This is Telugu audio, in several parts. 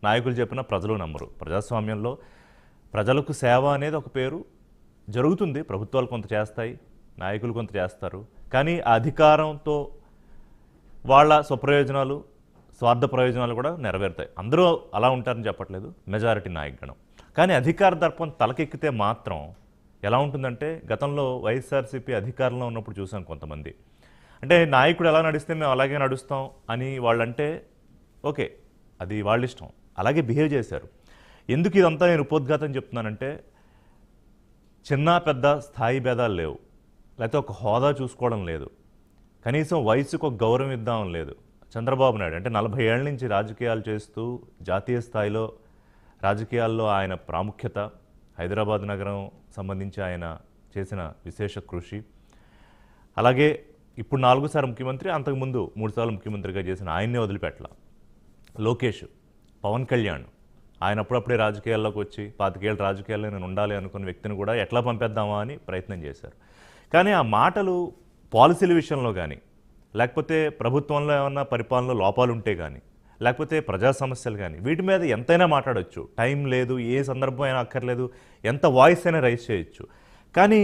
నాయకులు చెప్పినా ప్రజలు నమ్మరు. ప్రజాస్వామ్యంలో ప్రజలకు సేవ అనేది ఒక పేరు జరుగుతుంది. ప్రభుత్వాలు కొంత చేస్తాయి, నాయకులు కొంత చేస్తారు. కానీ ఆ అధికారంతో వాళ్ళ స్వప్రయోజనాలు, స్వార్థ ప్రయోజనాలు కూడా నెరవేరుతాయి. అందరూ అలా ఉంటారని చెప్పట్లేదు, మెజారిటీ నాయకుగణం. కానీ అధికార దర్పం తలకెక్కితే మాత్రం ఎలా ఉంటుందంటే, గతంలో వైఎస్ఆర్సీపీ అధికారంలో ఉన్నప్పుడు చూసాం కొంతమంది. అంటే నాయకుడు ఎలా నడిస్తే మేము అలాగే నడుస్తాం అని వాళ్ళంటే ఓకే, అది వాళ్ళ ఇష్టం, అలాగే బిహేవ్ చేశారు. ఎందుకు ఇదంతా నేను ఉపోద్ఘాతం చెప్తున్నానంటే, చిన్న పెద్ద స్థాయి భేదాలు లేవు, లేకపోతే ఒక హోదా చూసుకోవడం లేదు, కనీసం వయసుకు ఒక గౌరవం ఇద్దాం లేదు. చంద్రబాబు నాయుడు అంటే 40 ఏళ్ల నుంచి రాజకీయాలు చేస్తూ జాతీయ స్థాయిలో రాజకీయాల్లో ఆయన ప్రాముఖ్యత, హైదరాబాద్ నగరం సంబంధించి ఆయన చేసిన విశేష కృషి, అలాగే ఇప్పుడు 4 సార్లు ముఖ్యమంత్రి, అంతకుముందు 3 సార్లు ముఖ్యమంత్రిగా చేసిన ఆయన్నే వదిలిపెట్టల. లోకేష్, పవన్ కళ్యాణ్, ఆయన అప్పుడప్పుడే రాజకీయాల్లోకి వచ్చి 25 ఏళ్ళ రాజకీయాల్లో నేను ఉండాలి అనుకున్న వ్యక్తిని కూడా ఎట్లా పంపేద్దామా అని ప్రయత్నం చేశారు. కానీ ఆ మాటలు పాలసీల విషయంలో కానీ, లేకపోతే ప్రభుత్వంలో ఏమన్నా పరిపాలనలో లోపాలు ఉంటే కానీ, లేకపోతే ప్రజా సమస్యలు కానీ, వీటి మీద ఎంతైనా మాట్లాడవచ్చు. టైం లేదు, ఏ సందర్భం అయినా అక్కర్లేదు, ఎంత వాయిస్ అయినా రైజ్ చేయొచ్చు. కానీ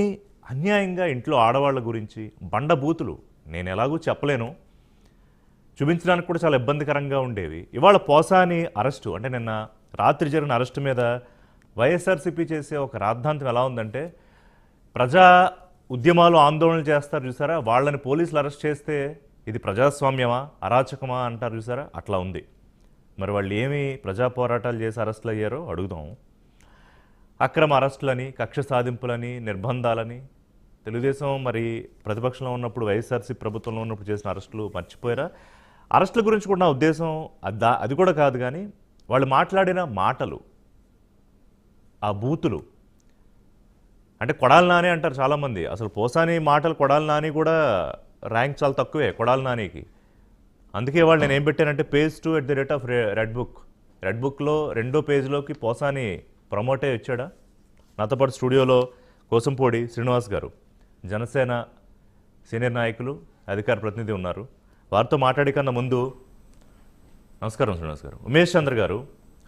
అన్యాయంగా ఇంట్లో ఆడవాళ్ళ గురించి బండబూతులు నేను ఎలాగూ చెప్పలేను, చూపించడానికి కూడా చాలా ఇబ్బందికరంగా ఉండేవి. ఇవాళ పోసాని అరెస్టు, అంటే నిన్న రాత్రి జరిగిన అరెస్టు మీద వైఎస్ఆర్సీపీ చేసే ఒక రాద్ధాంతం ఎలా ఉందంటే, ప్రజా ఉద్యమాలు ఆందోళనలు చేస్తారు చూసారా, వాళ్ళని పోలీసులు అరెస్ట్ చేస్తే ఇది ప్రజాస్వామ్యమా అరాచకమా అంటారు చూసారా, అట్లా ఉంది. మరి వాళ్ళు ఏమి ప్రజా పోరాటాలు చేసి అరెస్టులు అయ్యారో అడుగుదాం. అక్రమ అరెస్టులని, కక్ష సాధింపులని, నిర్బంధాలని, తెలుగుదేశం మరి ప్రతిపక్షంలో ఉన్నప్పుడు వైఎస్ఆర్సీ ప్రభుత్వంలో ఉన్నప్పుడు చేసిన అరెస్టులు మర్చిపోయారా? అరెస్టుల గురించి కూడా నా ఉద్దేశం అది కూడా కాదు. కానీ వాళ్ళు మాట్లాడిన మాటలు, ఆ బూతులు, అంటే కొడాలి నాని అంటారు చాలామంది. అసలు పోసాని మాటలు కొడాలి నాని కూడా ర్యాంక్ చాలా తక్కువే కొడాలి నానికి. అందుకే వాళ్ళు నేను ఏం పెట్టానంటే, పేజ్ 2 రెడ్ బుక్. రెడ్ బుక్లో 2వ పేజీలోకి పోసాని ప్రమోటే వచ్చాడా. నాతో పాటు స్టూడియోలో కోసంపూడి శ్రీనివాస్ గారు, జనసేన సీనియర్ నాయకులు, అధికార ప్రతినిధి ఉన్నారు. వారితో మాట్లాడే కన్నా ముందు, నమస్కారం శ్రీనివాస్ గారు. ఉమేష్ చంద్ర గారు,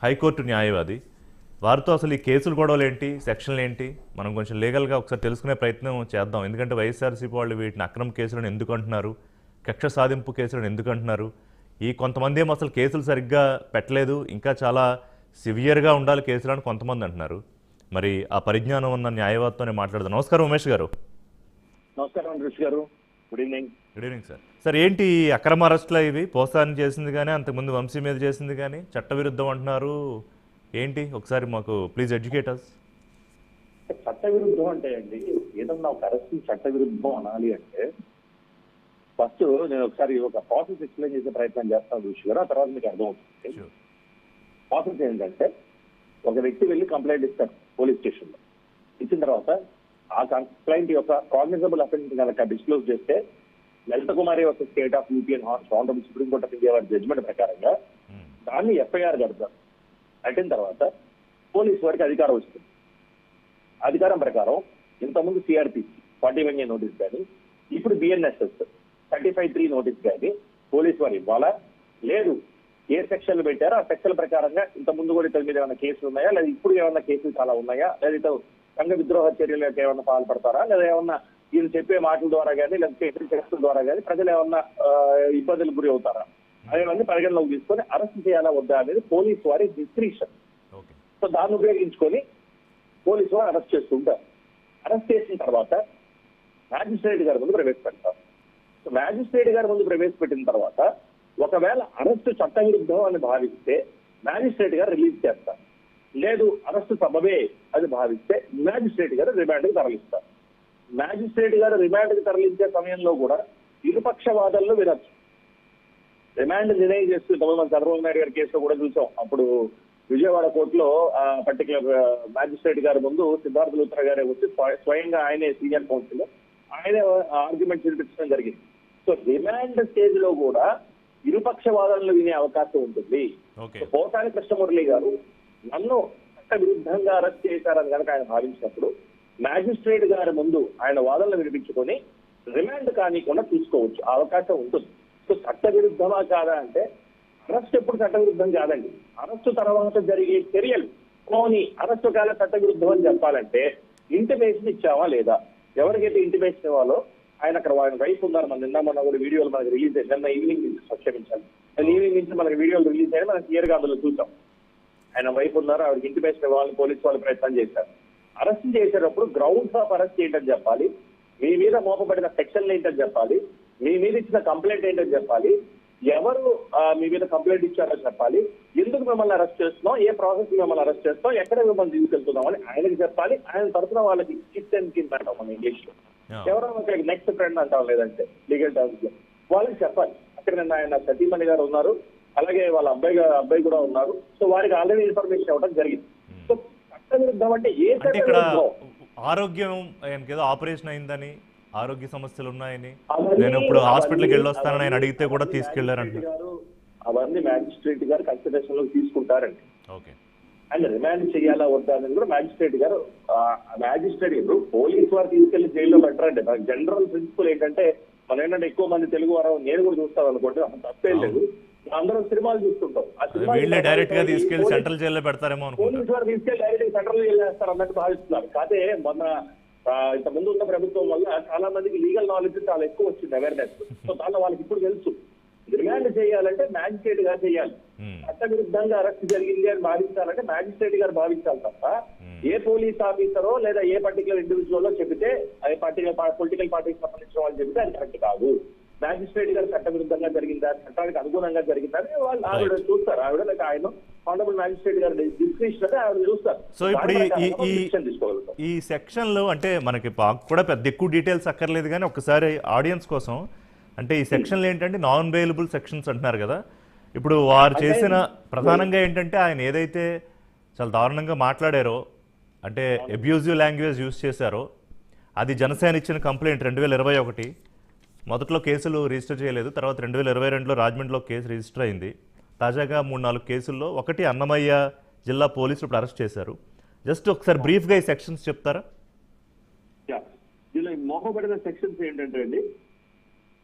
హైకోర్టు న్యాయవాది, వారితో అసలు ఈ కేసులు గొడవలు ఏంటి, సెక్షన్లు ఏంటి, మనం కొంచెం లీగల్గా ఒకసారి తెలుసుకునే ప్రయత్నం చేద్దాం. ఎందుకంటే వైఎస్ఆర్సీపీ వాళ్ళు వీటిని అక్రమ కేసులను ఎందుకు అంటున్నారు, కక్ష సాధింపు కేసులను ఎందుకు అంటున్నారు, ఈ కొంతమంది ఏమో అసలు కేసులు సరిగ్గా పెట్టలేదు, ఇంకా చాలా సివియర్గా ఉండాలి కేసులు అని కొంతమంది అంటున్నారు. మరి ఆ పరిజ్ఞానం ఉన్న న్యాయవాదితోనే మాట్లాడదాం. నమస్కారం ఉమేష్ గారు. నమస్కారం ఋషి గారు, good evening. Good evening sir. Sir ఏంటి అక్రమ అరెస్టులు ఇవి? పోసాని చేసింది కానీ, అంతకుముందు వంశీ మీద చేసింది కానీ చట్టవిరుద్ధం అంటున్నారు, ఏంటి ఒకసారి మాకు ప్లీజ్ ఎడ్యుకేట్ అస్. చట్టవిరుద్ధం అంటే అండి, ఏదన్నా ఒక అరెస్ట్ చట్టవిరుద్ధం అనాలి అంటే ఫస్ట్ నేను ఒకసారి ఒక ప్రాసెస్ ఎక్స్ప్లెయిన్ చేసే ప్రయత్నం చేస్తాను ఋషి గారు, ఆ తర్వాత మీకు అర్థమవుతుంది. ప్రాసెస్ ఏంటంటే, ఒక వ్యక్తి వెళ్ళి కంప్లైంట్ ఇస్తారు పోలీస్ స్టేషన్ లో. ఇచ్చిన తర్వాత ఆ కంప్లైంట్ యొక్క కాగ్నిజబుల్ అఫెన్స్ కనుక డిస్క్లోజ్ చేస్తే, లలిత కుమారి యొక్క state of UP and honourable supreme court of India వారి జడ్జిమెంట్ ప్రకారంగా దాన్ని ఎఫ్ఐఆర్ కడతారు. కట్టిన తర్వాత పోలీసు వారికి అధికారం వస్తుంది. అధికారం ప్రకారం ఇంతకుముందు సిఆర్పిసి 41A నోటీస్ కానీ, ఇప్పుడు బిఎన్ఎస్ఎస్ 35(3) నోటీస్ కానీ పోలీసు వారు ఇవ్వాలా, లేదు ఏ సెక్షన్లు పెట్టారో ఆ సెక్షన్ల ప్రకారంగా ఇంతకుముందు కూడా ఇతని మీద ఏమైనా కేసులు ఉన్నాయా, లేదా ఇప్పుడు ఏమైనా కేసులు చాలా ఉన్నాయా, లేదా ఇతను సంఘ విద్రోహ చర్యలకు ఏమైనా పాల్పడతారా, లేదా ఏమన్నా ఈయన చెప్పే మాటల ద్వారా కానీ, లేకపోతే ఇతర కేసుల ద్వారా కానీ ప్రజలు ఏమన్నా ఇబ్బందులకు గురి అవుతారా, అవన్నీ పరిగణలోకి తీసుకొని అరెస్ట్ చేయాలా వద్దా అనేది పోలీసు వారి డిస్క్రిషన్. సో దాన్ని ఉపయోగించుకొని పోలీసు వారు అరెస్ట్ చేస్తుంటారు. అరెస్ట్ చేసిన తర్వాత మ్యాజిస్ట్రేట్ గారి ముందు ప్రవేశపెడతారు. సో మ్యాజిస్ట్రేట్ గారి ముందు ప్రవేశపెట్టిన తర్వాత ఒకవేళ అరెస్టు చట్టవిరుద్ధం అని భావిస్తే మ్యాజిస్ట్రేట్ గారు రిలీజ్ చేస్తారు. లేదు అరెస్టు సబబే అని భావిస్తే మ్యాజిస్ట్రేట్ గారు రిమాండ్కి తరలిస్తారు. మ్యాజిస్ట్రేట్ గారు రిమాండ్కి తరలించే సమయంలో కూడా ఇరుపక్ష వాదనలు వినొచ్చు. రిమాండ్ నిర్ణయం చేస్తూ మన చంద్రబాబు నాయుడు గారి కేసులో కూడా చూసాం. అప్పుడు విజయవాడ కోర్టులో పర్టికులర్ మ్యాజిస్ట్రేట్ గారి ముందు సిద్ధార్థ లూత్రా గారే వచ్చి స్వయంగా ఆయనే సీనియర్ కౌన్సిల్ ఆయనే ఆర్గ్యుమెంట్ వినిపించడం జరిగింది. సో రిమాండ్ స్టేజ్ లో కూడా ఇరుపక్ష వాదనలు వినే అవకాశం ఉంటుంది. పోసాని కృష్ణమురళి గారు నన్ను చట్ట విరుద్ధంగా అరెస్ట్ చేశారని కనుక ఆయన భావించినప్పుడు మ్యాజిస్ట్రేట్ గారి ముందు ఆయన వాదనలు వినిపించుకొని రిమాండ్ కానికుండా తీసుకోవచ్చు, ఆ అవకాశం ఉంటుంది. సో చట్ట విరుద్ధమా కాదా అంటే అరెస్ట్ ఎప్పుడు చట్టవిరుద్ధం కాదండి. అరెస్టు తర్వాత జరిగే చర్యలు పోనీ అరెస్టు కాల చట్టవిరుద్ధం అని చెప్పాలంటే ఇంటిమేషన్ ఇచ్చావా లేదా? ఎవరికైతే ఇంటిమేషన్ ఇవ్వాలో ఆయన అక్కడ ఆయన వైఫ్ ఉన్నారు. మన నిన్న మన కూడా వీడియోలు మనకి రిలీజ్ అయ్యి నిన్న ఈవినింగ్ నుంచి క్షమించాలి ఈవినింగ్ నుంచి మనకి వీడియోలు రిలీజ్ అయ్యి మనం క్లియర్ గా అందులో చూసాం. ఆయన వైఫ్ ఉన్నారు, ఆవిడకి ఇంటిమేషన్ ఇవ్వాలని పోలీసు వాళ్ళు ప్రయత్నం చేశారు. అరెస్ట్ చేసేటప్పుడు గ్రౌండ్స్ ఆఫ్ అరెస్ట్ ఏంటని చెప్పాలి, మీ మీద మోపబడిన సెక్షన్లు ఏంటని చెప్పాలి, మీ మీద ఇచ్చిన కంప్లైంట్ ఏంటని చెప్పాలి, ఎవరు మీ మీద కంప్లైంట్ ఇచ్చారో చెప్పాలి, ఎందుకు మిమ్మల్ని అరెస్ట్ చేస్తున్నాం, ఏ ప్రాసెస్ మిమ్మల్ని అరెస్ట్ చేస్తాం, ఎక్కడ మిమ్మల్ని తీసుకెళ్తున్నాం అని ఆయనకి చెప్పాలి. ఆయన తరఫున వాళ్ళకి కిట్ అండ్ కిన్ అంటాం మన ఇంగ్లీష్ లో, ఎవరో ఒకరికి నెక్స్ట్ ఫ్రెండ్ అంటాం లేదంటే లీగల్ టర్మ్స్ లో వాళ్ళకి చెప్పాలి. అక్కడ నిన్న ఆయన సతీమణి గారు ఉన్నారు, అలాగే వాళ్ళ అబ్బాయి కూడా ఉన్నారు. సో వారికి ఆల్రెడీ ఇన్ఫర్మేషన్ ఇవ్వడం జరిగింది. సో చట్టవిరుద్ధం అంటే ఏ ఇక్కడ ఆరోగ్యం ఆయనకి ఏదో ఆపరేషన్ అయిందని, ఆరోగ్య సమస్యలు ఉన్నాయని, నేను ఇప్పుడు హాస్పిటల్కి వెళ్ళొస్తానని ఆయన అడిగితే కూడా తీసుకెళ్లారంటారు. అవన్నీ మ్యాజిస్ట్రేట్ గారు కన్సిడరేషన్ లో తీసుకుంటారండి. ఓకే, అండ్ రిమాండ్ చేయాలా వద్దా అని కూడా మ్యాజిస్ట్రేట్ గారు ఇప్పుడు పోలీసు వారు తీసుకెళ్లి జైల్లో పెట్టరండి. నాకు జనరల్ ప్రిన్సిపల్ ఏంటంటే మనం ఏంటంటే ఎక్కువ మంది తెలుగు వారు నేను కూడా చూస్తాను అనుకోండి, తప్పేం లేదు. అందరం సినిమాలు చూస్తుంటాం, ఆ సినిమా డైరెక్ట్ గా తీసుకెళ్లి సెంట్రల్ జైల్లో పెడతారేమో. పోలీసు వారు తీసుకెళ్లి డైరెక్ట్ సెంట్రల్ జైలు వేస్తారు అన్నట్టు భావిస్తున్నారు. కాదే మొన్న ఇంత ముందు ఉన్న ప్రభుత్వం వల్ల చాలా మందికి లీగల్ నాలెడ్జ్ చాలా ఎక్కువ వచ్చింది, అవేర్నెస్. సో దానిలో వాళ్ళకి ఇప్పుడు తెలుసు రిమాండ్ చేయాలంటే మ్యాజిస్ట్రేట్ గారు చేయాలి. చట్టవిరుద్ధంగా అరెస్ట్ జరిగింది అని భావించాలంటే మ్యాజిస్ట్రేట్ గారు భావించాలి తప్ప ఏ పోలీస్ ఆఫీసరో లేదా ఏ పర్టికులర్ ఇండివిజువల్ చెబితే అది పర్టికులర్ పొలిటికల్ పార్టీకి సంబంధించిన వాళ్ళు చెబితే అది కరెక్ట్ కాదు. మ్యాజిస్ట్రేట్ గారు చట్టవిరుద్ధంగా జరిగిందా, చట్టానికి అనుగుణంగా జరిగిందా అని వాళ్ళు ఆవిడ చూస్తారు. ఆవిడ లేక ఆయన ఆనరబుల్ మ్యాజిస్ట్రేట్ గారు డిస్క్రిప్షన్ ఆవిడ చూస్తారు. సో ఇప్పుడు ఈ సెక్షన్ లో అంటే మనకి కూడా పెద్ద ఎక్కువ డీటెయిల్స్ అక్కర్లేదు, కానీ ఒకసారి ఆడియన్స్ కోసం అంటే ఈ సెక్షన్లు ఏంటంటే నాన్ బెయిలబుల్ సెక్షన్స్ అంటున్నారు కదా. ఇప్పుడు వారు చేసిన ప్రధానంగా ఏంటంటే ఆయన ఏదైతే చాలా దారుణంగా మాట్లాడారో, అంటే అబ్యూజివ్ లాంగ్వేజ్ యూజ్ చేశారో, అది జనసేన ఇచ్చిన కంప్లైంట్ 2021 మొదట్లో కేసులు రిజిస్టర్ చేయలేదు, తర్వాత 2022లో రాజమండ్రిలో కేసు రిజిస్టర్ అయింది. తాజాగా 3-4 కేసుల్లో ఒకటి అన్నమయ్య జిల్లా పోలీసులు ఇప్పుడు అరెస్ట్ చేశారు. జస్ట్ ఒకసారి బ్రీఫ్గా ఈ సెక్షన్స్ చెప్తారా? దీనిలో మోహపడిన సెక్షన్స్ ఏంటంటే అండి,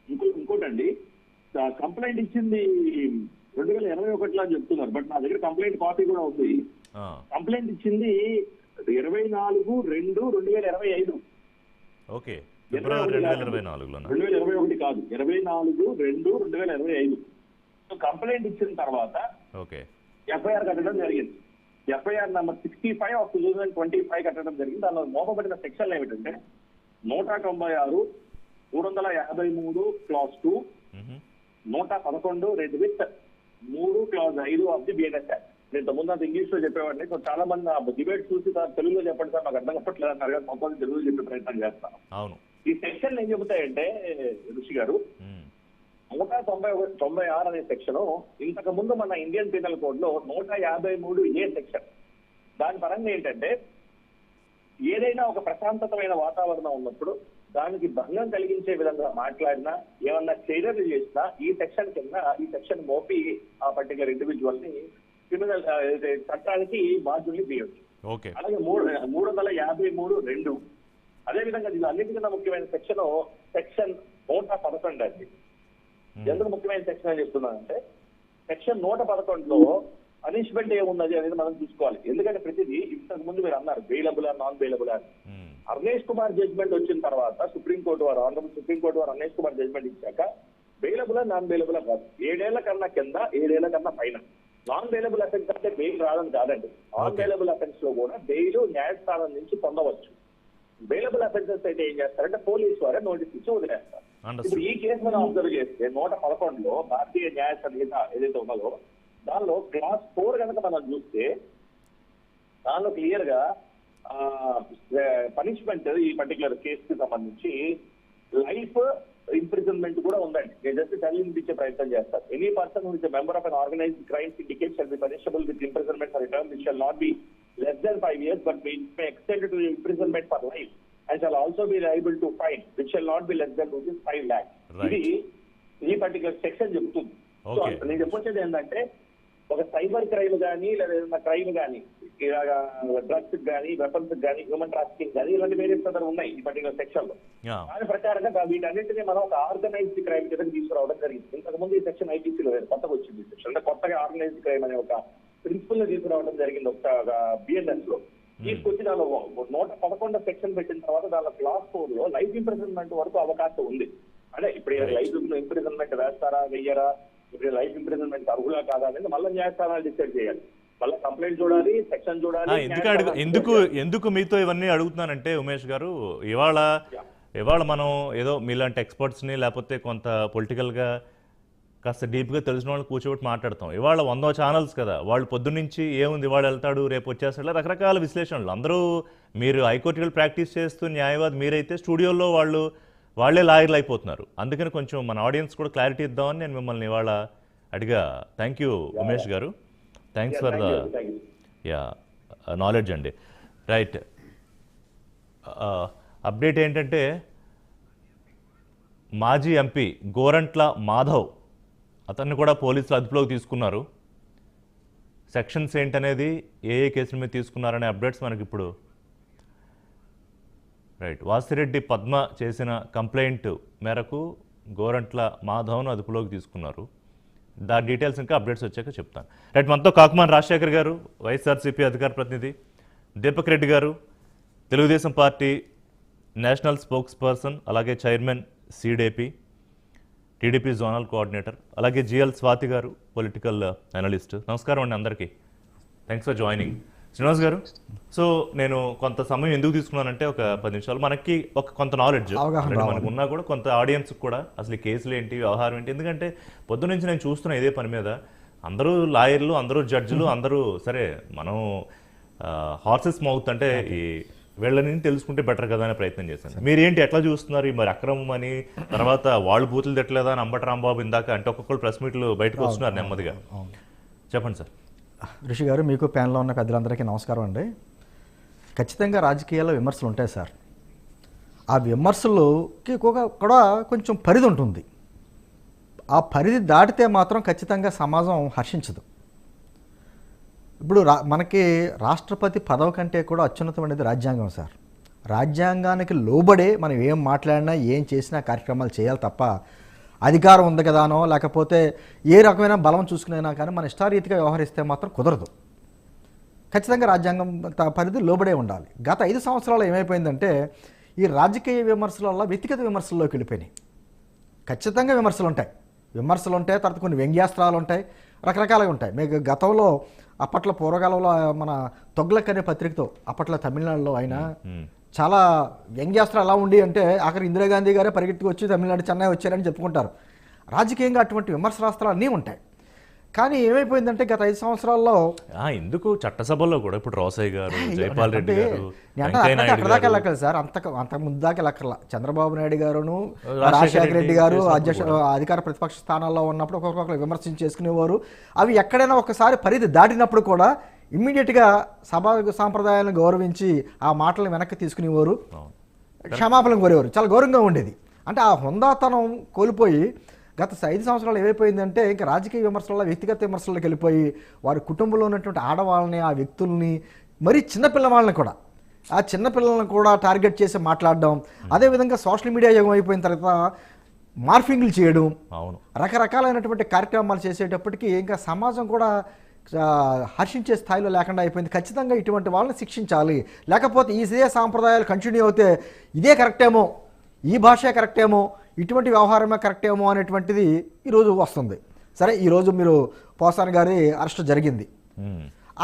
ఇంకోటండి కంప్లైంట్ ఇచ్చింది 2021లో అని చెప్తున్నారు, బట్ నా దగ్గర కంప్లైంట్ కాపీ కూడా ఉంది. కంప్లైంట్ ఇచ్చింది 24/2/2025. ఓకే, ఫిబ్రవరి 2024లో 2021 కాదు, 24/2/2025. సో కంప్లైంట్ ఇచ్చిన తర్వాత ఓకే ఎఫ్ఐఆర్ కట్టడం జరిగింది. ఎఫ్ఐఆర్ నెంబర్ 65/2025 కట్టడం జరిగింది. దానిలో మోపబడిన సెక్షన్లు ఏమిటంటే 196, 353 class 2, 111 red with 3 class 5 of the BNS act. నేను ముందు అంత ఇంగ్లీష్ లో చెప్పేవాడిని. సో చాలా మంది డిబేట్ చూసి తెలుగులో చెప్పండి సార్, నాకు అర్థం కావట్లేదు అన్నారు కదా, మొత్తం తెలుగులో చెప్పే ప్రయత్నం చేస్తాను. అవును, ఈ సెక్షన్లు ఏం చెబుతాయంటే ఋషి గారు, 196 అనే సెక్షన్ ఇంతకు ముందు మన ఇండియన్ పీనల్ కోడ్ లో 153A సెక్షన్. దాని పరంగా ఏంటంటే ఏదైనా ఒక ప్రశాంతమైన వాతావరణం ఉన్నప్పుడు దానికి భంగం కలిగించే విధంగా మాట్లాడినా, ఏమన్నా చర్యలు చేసినా ఈ సెక్షన్ కింద ఈ సెక్షన్ మోపి ఆ పర్టికులర్ ఇండివిజువల్ ని క్రిమినల్ చట్టానికి బాధ్యుల్ని తీయొచ్చు. అలాగే 353(2). అదేవిధంగా ఇది అన్నిటికన్నా ముఖ్యమైన సెక్షన్ 111 అండి. ఎందుకు ముఖ్యమైన సెక్షన్ అని చెప్తున్నానంటే సెక్షన్ 111లో పనిష్మెంట్ ఏమున్నది అనేది మనం చూసుకోవాలి. ఎందుకంటే ప్రతిదీ ఇంతకు ముందు మీరు అన్నారు బెయిలబుల్ ఆర్ నాన్ బెయిలబుల్ అని. అర్నేష్ కుమార్ జడ్జ్మెంట్ వచ్చిన తర్వాత సుప్రీంకోర్టు వారు అర్నేష్ కుమార్ జడ్జ్మెంట్ ఇచ్చాక బెయిలబుల్ నాన్ బెయిలబుల్ కాదు, 7 ఏళ్ల కన్నా కింద 7 ఏళ్ల కన్నా పైన. నాన్ బెయిలబుల్ అఫెన్స్ అంటే బెయిల్ రాదని కాదండి. నాన్ బెయిలబుల్ అఫెన్స్ లో కూడా బెయిల్ న్యాయస్థానం నుంచి పొందవచ్చు. బెయిలబుల్ అఫెన్సెస్ అయితే ఏం చేస్తారంటే పోలీసు వారే నోటీస్ ఇచ్చి వదిలేస్తారు. ఇప్పుడు ఈ కేసు మనం అబ్జర్వ్ చేస్తే 111లో భారతీయ న్యాయ సంహిత ఏదైతే ఉన్నదో దానిలో క్లాస్ 4 కనుక మనం చూస్తే దానిలో క్లియర్ గా పనిష్మెంట్ ఈ పర్టికులర్ కేసుకి సంబంధించి లైఫ్ ఇంప్రిజన్మెంట్ కూడా ఉందండి. నేను జస్ట్ చదివించే ప్రయత్నం చేస్తాను. Any person who is a member of an organised crime syndicate shall be punishable with imprisonment for a term which shall not be less than 5 years but may extend to imprisonment for life and shall also be liable to fine which shall not be less than 5 lakhs. ఇది ఈ పర్టికులర్ సెక్షన్ చెప్తుంది. సో నేను చెప్పొచ్చేది ఏంటంటే ఒక సైబర్ క్రైమ్ కానీ లేదా ఏదైనా క్రైమ్ కానీ ఇలాగా డ్రగ్స్ కానీ వెపన్స్ కానీ హ్యూమన్ ట్రాఫికింగ్ కానీ ఇలాంటి వేరియస్ అదర్ ఉన్నాయి ఈ పర్టికులర్ సెక్షన్ లో. దాని ప్రకారంగా వీటన్నింటినీ మనం ఒక ఆర్గనైజ్డ్ క్రైమ్ కింద తీసుకురావడం జరిగింది. ఇంతకుముందు ఈ సెక్షన్ ఐపీసీలో లేదు, కొత్తగా వచ్చింది ఈ సెక్షన్. అంటే కొత్తగా ఆర్గనైజ్డ్ క్రైమ్ అనే ఒక ప్రిన్సిపల్ ని తీసుకురావడం జరిగింది ఒక బిఎన్ఎస్ లో. తీసుకొచ్చి దానిలో 111 సెక్షన్ పెట్టిన తర్వాత దానిలో క్లాస్ 4 లో లైఫ్ ఇంప్రిజన్మెంట్ వరకు అవకాశం ఉంది. అంటే ఇప్పుడు లైఫ్ ఇంప్రిజన్మెంట్ వేస్తారా వెయ్యరా, ఇప్పుడు లైఫ్ ఇంప్రిజన్మెంట్ అర్హులా కాదా అనేది మళ్ళీ న్యాయస్థానాలు డిసైడ్ చేయాలి. మళ్ళీ కంప్లైంట్ చూడాలి, సెక్షన్ చూడాలి. ఎందుకు మీతో ఇవన్నీ అడుగుతున్నానంటే ఉమేష్ గారు, ఇవాళ మనం ఏదో మీలాంటి ఎక్స్పర్ట్స్ని లేకపోతే కొంత పొలిటికల్గా కాస్త డీప్గా తెలిసిన వాళ్ళు కూర్చోబెట్టి మాట్లాడతాం. ఇవాళ 100 ఛానల్స్ కదా, వాళ్ళు పొద్దున్నుంచి ఏముంది ఇవాళ వెళ్తాడు రేపు వచ్చేస్తాడు రకరకాల విశ్లేషణలు. అందరూ మీరు హైకోర్టులో ప్రాక్టీస్ చేస్తూ న్యాయవాది, మీరైతే స్టూడియోలో వాళ్ళే లాయర్లు అయిపోతున్నారు. అందుకని కొంచెం మన ఆడియన్స్ కూడా క్లారిటీ ఇద్దామని నేను మిమ్మల్ని ఇవాళ అడిగా. థ్యాంక్ యూ ఉమేష్ గారు, థ్యాంక్స్ ఫర్ ద నాలెడ్జ్ అండి. రైట్, అప్డేట్ ఏంటంటే మాజీ ఎంపీ గోరంట్ల మాధవ్, అతన్ని కూడా పోలీసులు అదుపులోకి తీసుకున్నారు. సెక్షన్స్ ఏంటనేది ఏ కేసుల మీద తీసుకున్నారనే అప్డేట్స్ మనకి ఇప్పుడు. రైట్, వాసిరెడ్డి పద్మ చేసిన కంప్లైంట్ మేరకు గోరంట్ల మాధవ్ను అదుపులోకి తీసుకున్నారు. దాని డీటెయిల్స్ ఇంకా అప్డేట్స్ వచ్చాక చెప్తాను. రైట్, మనతో కాకుమాన్ రాజశేఖర్ గారు, వైఎస్ఆర్సీపీ అధికార ప్రతినిధి, దీపక్ రెడ్డి గారు, Telugu Desam party national spokes person, అలాగే చైర్మన్ సీడేపీ, టీడీపీ జోనల్ కోఆర్డినేటర్, అలాగే జిఎల్ స్వాతి గారు, పొలిటికల్ అనలిస్ట్. నమస్కారం అండి అందరికీ, థ్యాంక్స్ ఫర్ జాయినింగ్. శ్రీనివాస్ గారు, సో నేను కొంత సమయం ఎందుకు తీసుకున్నానంటే ఒక 10 నిమిషాలు మనకి కొంత నాలెడ్జ్ మనకు ఉన్నా కూడా కొంత ఆడియన్స్ కూడా అసలు ఈ కేసులు ఏంటి, వ్యవహారం ఏంటి. ఎందుకంటే పొద్దు నుంచి నేను చూస్తున్నా ఇదే పని మీద అందరూ లాయర్లు, అందరూ జడ్జిలు, అందరూ సరే మనం హార్సెస్ మౌత్ అంటే ఈ వీళ్ళని తెలుసుకుంటే బెటర్ కదా అనే ప్రయత్నం చేశాను. మీరేంటి ఎట్లా చూస్తున్నారు మరి అక్రమం అని, తర్వాత వాళ్ళు బూతులు తిట్టలేదా అని అంబటి రాంబాబు ఇందాక అంటే ఒక్కొక్కరు ప్రెస్ మీట్లు బయటకు వస్తున్నారు నెమ్మదిగా. చెప్పండి సార్. ఋషి గారు, మీకు ప్యానెల్లో ఉన్న పెద్దలందరికీ నమస్కారం అండి. ఖచ్చితంగా రాజకీయాల్లో విమర్శలు ఉంటాయి సార్. ఆ విమర్శలకి కూడా కొంచెం పరిధి ఉంటుంది. ఆ పరిధి దాటితే మాత్రం ఖచ్చితంగా సమాజం హర్షించదు. ఇప్పుడు మనకి రాష్ట్రపతి పదవి కంటే కూడా అత్యున్నతమైనది రాజ్యాంగం సార్. రాజ్యాంగానికి లోబడే మనం ఏం మాట్లాడినా ఏం చేసినా కార్యక్రమాలు చేయాలి తప్ప అధికారం ఉంది కదానో లేకపోతే ఏ రకమైన బలం చూసుకునైనా కానీ మన ఇష్టారీతిగా వ్యవహరిస్తే మాత్రం కుదరదు. ఖచ్చితంగా రాజ్యాంగం పరిధి లోబడే ఉండాలి. గత 5 సంవత్సరాలు ఏమైపోయిందంటే ఈ రాజకీయ విమర్శల వల్ల వ్యక్తిగత విమర్శల్లోకి వెళ్ళిపోయినాయి. ఖచ్చితంగా విమర్శలు ఉంటాయి, తర్వాత కొన్ని వ్యంగ్యాస్త్రాలు ఉంటాయి, రకరకాలుగా ఉంటాయి. మీకు గతంలో అప్పట్లో పూర్వకాలంలో మన తొగ్లక్ అనే పత్రికతో అప్పట్లో తమిళనాడులో ఆయన చాలా వ్యంగ్యాస్త్రాలు ఎలా ఉండి అంటే ఆఖరి ఇందిరాగాంధీ గారే పరిగెత్తుకు వచ్చి తమిళనాడు చెన్నై వచ్చారని చెప్పుకుంటారు. రాజకీయంగా అటువంటి విమర్శనాస్త్రాలు అన్నీ ఉంటాయి. కానీ ఏమైపోయిందంటే గత 5 సంవత్సరాల్లో ఎందుకు చట్టసభలో కూడా ఇప్పుడు రోసయ్య గారు, జైపాల్ రెడ్డి గారు, అక్కడ దాకా లెక్కలు సార్, అంత ముందు దాకా లెక్కల చంద్రబాబు నాయుడు గారును రాజశేఖర రెడ్డి గారు అధికార ప్రతిపక్ష స్థానాల్లో ఉన్నప్పుడు ఒక్కొక్కరు విమర్శించి చేసుకునేవారు. అవి ఎక్కడైనా ఒకసారి పరిధి దాటినప్పుడు కూడా ఇమ్మీడియట్గా సభా సాంప్రదాయాలను గౌరవించి ఆ మాటలను వెనక్కి తీసుకునేవారు, క్షమాపణ కోరేవారు. చాలా గౌరవంగా ఉండేది. అంటే ఆ హుందాతనం కోల్పోయి గత 5 సంవత్సరాలు ఏమైపోయిందంటే ఇంకా రాజకీయ విమర్శల వ్యక్తిగత విమర్శలకు వెళ్ళిపోయి వారి కుటుంబంలో ఉన్నటువంటి ఆడవాళ్ళని, ఆ వ్యక్తుల్ని, మరీ చిన్నపిల్లవాళ్ళని కూడా, ఆ చిన్నపిల్లలను కూడా టార్గెట్ చేసి మాట్లాడడం, అదేవిధంగా సోషల్ మీడియా యుగం అయిపోయిన తర్వాత మార్ఫింగ్లు చేయడం, రకరకాలైనటువంటి కార్యక్రమాలు చేసేటప్పటికీ ఇంకా సమాజం కూడా హర్షించే స్థాయిలో లేకుండా అయిపోయింది. ఖచ్చితంగా ఇటువంటి వాళ్ళని శిక్షించాలి, లేకపోతే ఇదే సాంప్రదాయాలు కంటిన్యూ అవుతే ఇదే కరెక్టేమో, ఈ భాషే కరెక్టేమో, ఇటువంటి వ్యవహారమే కరెక్టేమో అనేటువంటిది ఈరోజు వస్తుంది. సరే, ఈరోజు మీరు పోసాని గారి అరెస్ట్ జరిగింది.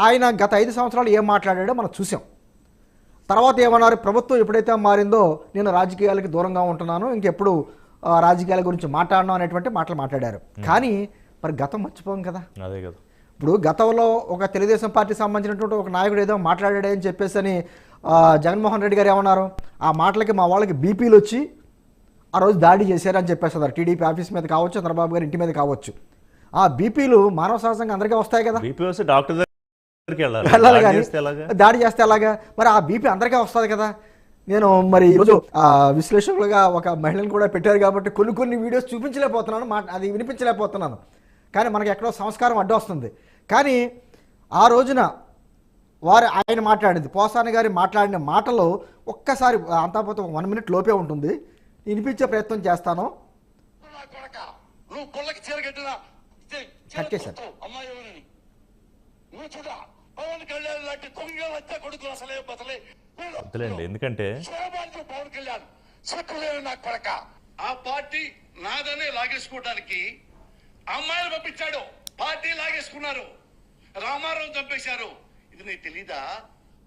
ఆయన గత 5 సంవత్సరాలు ఏం మాట్లాడాడో మనం చూసాం. తర్వాత ఏమన్నారు, ప్రభుత్వం ఎప్పుడైతే మారిందో నేను రాజకీయాలకి దూరంగా ఉంటున్నాను, ఇంకెప్పుడు రాజకీయాల గురించి మాట్లాడను అనేటువంటి మాటలు మాట్లాడారు. కానీ మరి గతం మర్చిపోం కదా. అదే కదా, ఇప్పుడు గతంలో ఒక తెలుగుదేశం పార్టీకి సంబంధించినటువంటి ఒక నాయకుడు ఏదో మాట్లాడాడే అని చెప్పేసి అని జగన్మోహన్ రెడ్డి గారు ఏమన్నారు, ఆ మాటలకి మా వాళ్ళకి బీపీలు వచ్చి ఆ రోజు దాడి చేశారని చెప్పేస్తారు. టీడీపీ ఆఫీస్ మీద కావచ్చు, చంద్రబాబు గారి ఇంటి మీద కావచ్చు. ఆ బీపీలు మానవ సహజంగా అందరికీ వస్తాయి కదా, వెళ్ళాలి కానీ దాడి చేస్తే ఎలాగా, మరి ఆ బీపీ అందరికీ వస్తుంది కదా. నేను మరి ఈరోజు విశ్లేషకులుగా ఒక మహిళను కూడా పెట్టారు కాబట్టి కొన్ని వీడియోస్ చూపించలేకపోతున్నాను, అది వినిపించలేకపోతున్నాను. కానీ మనకి ఎక్కడో సంస్కారం అడ్డు వస్తుంది. కానీ ఆ రోజున ఆయన మాట్లాడింది, పోసాని గారి మాట్లాడిన మాటలో ఒక్కసారి అంతా పోతే 1 మినిట్ లోపే ఉంటుంది, వినిపించే ప్రయత్నం చేస్తాను. కట్ చేశాను. వద్దులేండి, ఎందుకంటే పవన్ కళ్యాణ్ నాకు కొడక ఆ పార్టీ నాదనే లాగేసుకోవడానికి అమ్మాయిలు పంపించాడు, పార్టీ లాగేసుకున్నారు, రామారావు చంపేశారు. ఇది నీకు తెలీదా?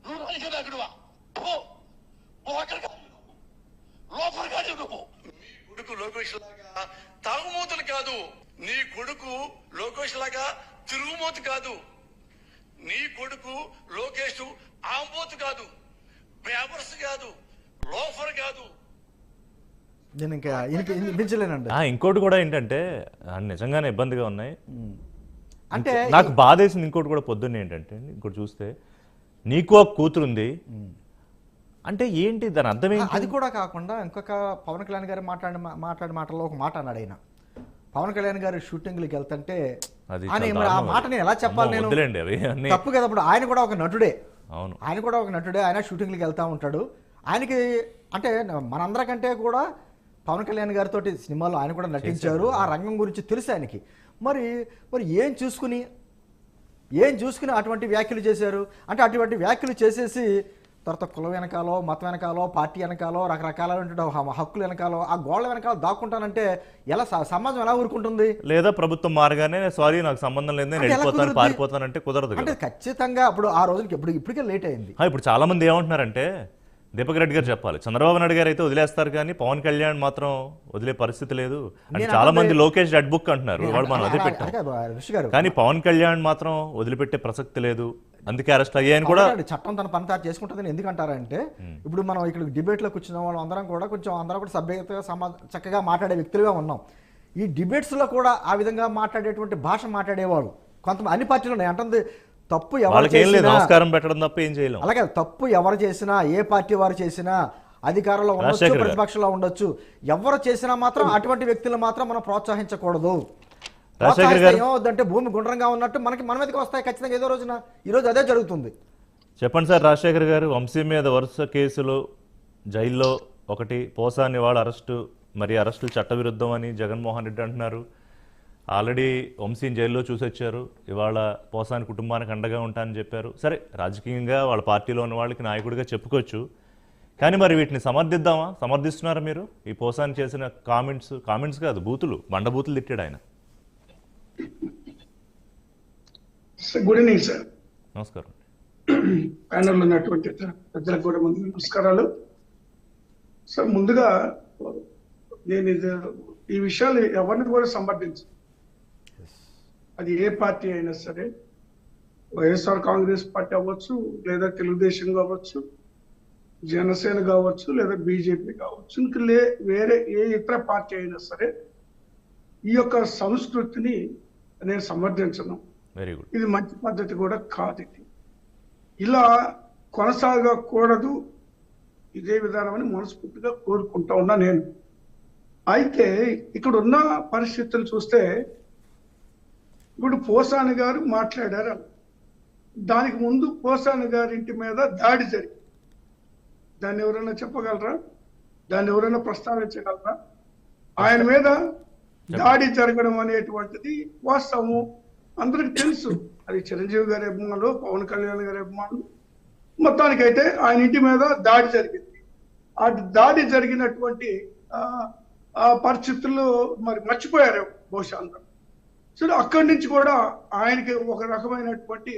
నువ్వు అక్కడువా నువ్వు నీ కొడుకు లోకేష్ లాగా తాగుమూతలు కాదు, నీ కొడుకు లోకేష్ లాగా తిరుగుమూత కాదు, నీ కొడుకు లోకేష్ ఆంబోతు కాదు, బేవర్స్ కాదు, లోఫర్ కాదు. నేను ఇంకా వినిపించలేనండి. ఇంకోటి కూడా ఏంటంటే నిజంగానే ఇబ్బందిగా ఉన్నాయి. అంటే నాకు బాధ వేసింది ఇంకోటి కూడా పొద్దున్న ఏంటంటే, ఇంకోటి చూస్తే నీకు ఒక కూతురుంది అంటే ఏంటి దాని అర్థం ఏంటి? అది కూడా కాకుండా ఇంకొక పవన్ కళ్యాణ్ గారు మాట్లాడిన మాటల్లో ఒక మాట అన్నాడు ఆయన. పవన్ కళ్యాణ్ గారు షూటింగ్లకు వెళ్తుంటే ఆ మాట నేను ఎలా చెప్పాలి, నేను తప్పు కదా. ఇప్పుడు ఆయన కూడా ఒక నటుడే, అవును, ఆయన కూడా ఒక నటుడే, ఆయన షూటింగ్లకు వెళ్తూ ఉంటాడు. ఆయనకి అంటే మనందరికంటే కూడా పవన్ కళ్యాణ్ గారితో సినిమాలో ఆయన కూడా నటించారు, ఆ రంగం గురించి తెలుసు ఆయనకి. మరి ఏం చూసుకుని అటువంటి వ్యాఖ్యలు చేశారు అంటే, అటువంటి వ్యాఖ్యలు చేసేసి తర్వాత కులం వెనకాలో, మతం వెనకాలో, పార్టీ వెనకాలో, రకరకాలైన హక్కులు వెనకాలో, ఆ గోళ్ల వెనకాల దాక్కుంటానంటే ఎలా సమాజం ఎలా ఊరుకుంటుంది? లేదా ప్రభుత్వం మారగానే సారీ నాకు సంబంధం లేదు నేను వెళ్ళిపోతాను పారిపోతానంటే కుదరదు. అంటే ఖచ్చితంగా అప్పుడు ఆ రోజుకి ఇప్పటికే లేట్ అయింది. ఇప్పుడు చాలా మంది ఏమంటున్నారంటే, దీపక్ రెడ్డి గారు చెప్పాలి, చంద్రబాబు నాయుడు గారు అయితే వదిలేస్తారు కానీ పవన్ కళ్యాణ్ మాత్రం వదిలే పరిస్థితి లేదు అంటే. చాలా మంది లోకేష్ రెడ్ బుక్ అంటున్నారు, వాడు మనం వదిలిపెట్టాం, కానీ పవన్ కళ్యాణ్ మాత్రం వదిలిపెట్టే ప్రసక్తి లేదు, అందుకే అరెస్ట్ అయ్యాయని కూడా. చట్టం తన పని తాను చేసుకుంటుందని ఎందుకంటారంటే, ఇప్పుడు మనం ఇక్కడ డిబేట్లో కూర్చున్న వాళ్ళు అందరం కూడా సభ్యతగా చక్కగా మాట్లాడే వ్యక్తులుగా ఉన్నాం. ఈ డిబేట్స్లో కూడా ఆ విధంగా మాట్లాడేటువంటి భాష మాట్లాడేవాళ్ళు కొంతమంది అన్ని పార్టీలు ఉన్నాయి. అంటే తప్పు ఎవరు చేసినా నమస్కారం పెట్టడం తప్ప ఏం చేయలేం. అలాగే తప్పు ఎవరు చేసినా, ఏ పార్టీ వారు చేసినా, అధికారంలో ఉండొచ్చు, ప్రతిపక్షంలో ఉండొచ్చు, ఎవరు చేసినా మాత్రం అటువంటి వ్యక్తులను మాత్రం మనం ప్రోత్సహించకూడదు. ఏమవుద్దంటే భూమి గుండ్రంగా ఉన్నట్టు మన మీదకి వస్తాయి ఖచ్చితంగా ఏదో రోజున. ఈరోజు అదే జరుగుతుంది. చెప్పండి సార్. రాజశేఖర్ గారు వంశీ మీద వరుస కేసులు, జైల్లో ఒకటి, పోసాని వాళ్ళ అరెస్టు, మరి అరెస్టులు చట్టవిరుద్ధం అని జగన్మోహన్ రెడ్డి అంటున్నారు. ఆల్రెడీ వంశీని జైల్లో చూసొచ్చారు, ఇవాళ పోసాని కుటుంబానికి అండగా ఉంటానని చెప్పారు. సరే, రాజకీయంగా వాళ్ళ పార్టీలో ఉన్న వాళ్ళకి నాయకుడిగా చెప్పుకోవచ్చు, కానీ మరి వీటిని సమర్థిస్తున్నారా మీరు? ఈ పోసాని చేసిన కామెంట్స్ కాదు, బూతులు, బండబూతులు తిట్టాడు ఆయన. Good evening sir. నమస్కారం. ప్యానల్ ఉన్నటువంటి పెద్దలకు కూడా ముందు నమస్కారాలు సార్. ముందుగా నేను ఈ విషయాలు ఎవరిని కూడా సమర్థించు, అది ఏ పార్టీ అయినా సరే, వైఎస్ఆర్ కాంగ్రెస్ పార్టీ అవ్వచ్చు, లేదా తెలుగుదేశం కావచ్చు, జనసేన కావచ్చు, లేదా బీజేపీ కావచ్చు, ఇంకా వేరే ఏ ఇతర పార్టీ అయినా సరే ఈ యొక్క సంస్కృతిని నేను సమర్థించను. Very good. ఇది మంచి పద్ధతి కూడా కాదు. ఇది ఇలా కొనసాగకూడదు, ఇదే విధానం అని మనస్ఫూర్తిగా కోరుకుంటా ఉన్నా నేను. అయితే ఇక్కడ ఉన్న పరిస్థితులు చూస్తే, ఇప్పుడు పోసాని గారు మాట్లాడారు, దానికి ముందు పోసాని గారి ఇంటి మీద దాడి జరిగింది. దాన్ని ఎవరైనా చెప్పగలరా? దాన్ని ఎవరైనా ప్రస్తావించగలరా? ఆయన మీద దాడి జరగడం అనేటువంటిది వాస్తవము, అందరికి తెలుసు. అది చిరంజీవి గారి అభిమానులు, పవన్ కళ్యాణ్ గారి అభిమానులు, మొత్తానికైతే ఆయన ఇంటి మీద దాడి జరిగింది. ఆ దాడి జరిగినటువంటి ఆ పరిస్థితుల్లో మరి మర్చిపోయారు బహుశా అందరూ. సో అక్కడి నుంచి కూడా ఆయనకి ఒక రకమైనటువంటి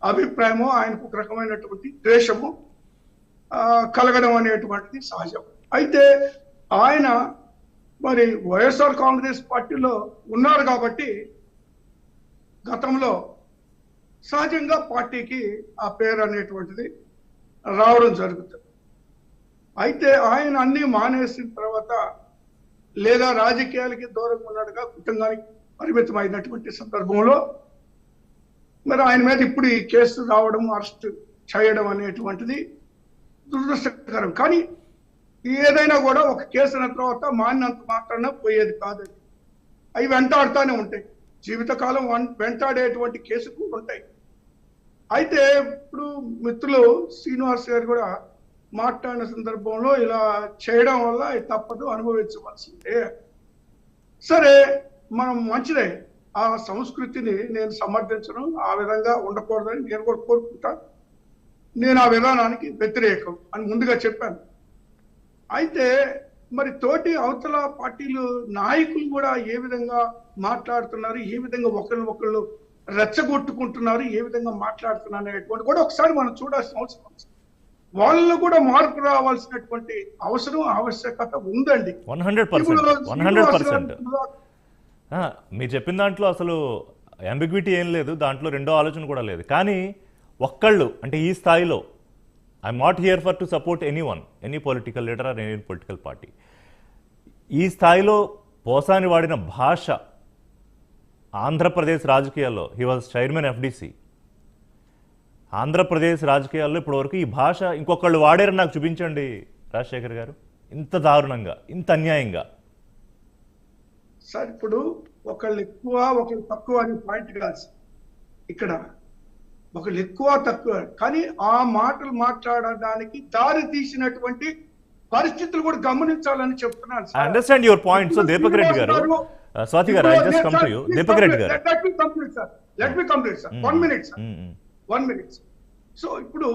అభిప్రాయము, ఆయనకు ఒక రకమైనటువంటి ద్వేషము కలగడం అనేటువంటిది సహజం. అయితే ఆయన మరి వైఎస్ఆర్ కాంగ్రెస్ పార్టీలో ఉన్నారు కాబట్టి గతంలో సహజంగా పార్టీకి ఆ పేరు అనేటువంటిది రావడం జరుగుతుంది. అయితే ఆయన అన్ని మానేసిన తర్వాత, లేదా రాజకీయాలకి దూరంగా ఉన్నాడుగా కుటుంబానికి పరిమితం అయినటువంటి సందర్భంలో మరి ఆయన మీద ఇప్పుడు ఈ కేసు రావడం, అరెస్ట్ చేయడం అనేటువంటిది దురదృష్టకరం. కానీ ఏదైనా కూడా ఒక కేసు అయిన తర్వాత మానినంత మాత్రాన పోయేది కాదు, అవి వెంటాడుతూనే ఉంటాయి. జీవితకాలం వెంటాడేటువంటి కేసులు కూడా ఉంటాయి. అయితే ఇప్పుడు మిత్రులు శ్రీనివాస్ గారు కూడా మాట్లాడిన సందర్భంలో ఇలా చేయడం వల్ల ఇది తప్పదు, అనుభవించవలసిందే. సరే, మనం మంచిదే, ఆ సంస్కృతిని నేను సమర్థించడం, ఆ విధంగా ఉండకూడదని నేను కూడా కోరుకుంటాను. నేను ఆ విధానానికి వ్యతిరేకం అని ముందుగా చెప్పాను. అయితే మరి తోటి అవతల పార్టీలు నాయకులు కూడా ఏ విధంగా మాట్లాడుతున్నారు, ఏ విధంగా ఒకళ్ళు రెచ్చగొట్టుకుంటున్నారు, ఏ విధంగా మాట్లాడుతున్నారు అనేటువంటి కూడా ఒకసారి మనం చూడాల్సిన అవసరం ఉంది. వాళ్ళలో కూడా మార్పు రావాల్సినటువంటి అవసరం, ఆవశ్యకత ఉందండి. 100%. మీరు చెప్పిన దాంట్లో అసలు అంబిగ్విటీ ఏం లేదు, దాంట్లో రెండో ఆలోచన కూడా లేదు. కానీ ఒక్కళ్ళు అంటే ఈ స్థాయిలో I'm not here for to support any political leader or any political party. ఈ స్థాయిలో పోసాని వాడిన భాష ఆంధ్రప్రదేశ్ రాజకీయాల్లో, he was chairman FDC, Andhra Pradesh రాజకీయాల్లో ఇప్పటివరకు ఈ భాష ఇంకొకళ్ళు వాడారని నాకు చూపించండి రాజశేఖర్ గారు, ఇంత దారుణంగా, ఇంత అన్యాయంగా. సార్, ఇప్పుడు ఒకళ్ళు ఎక్కువ ఒకళ్ళు తక్కువ అనే పాయింట్ కాదు ఇక్కడ. ఒకళ్ళు ఎక్కువ తక్కువ, కానీ ఆ మాటలు మాట్లాడడానికి దారి తీసినటువంటి పరిస్థితులు కూడా గమనించాలని చెప్తున్నాను. I understand your point. So Deepak Reddy garu, Swati garu, I just come to you. Deepak Reddy garu. Let me complete, sir. Let me complete, sir. 1 minute, sir. 1 minute. So ఇప్పుడు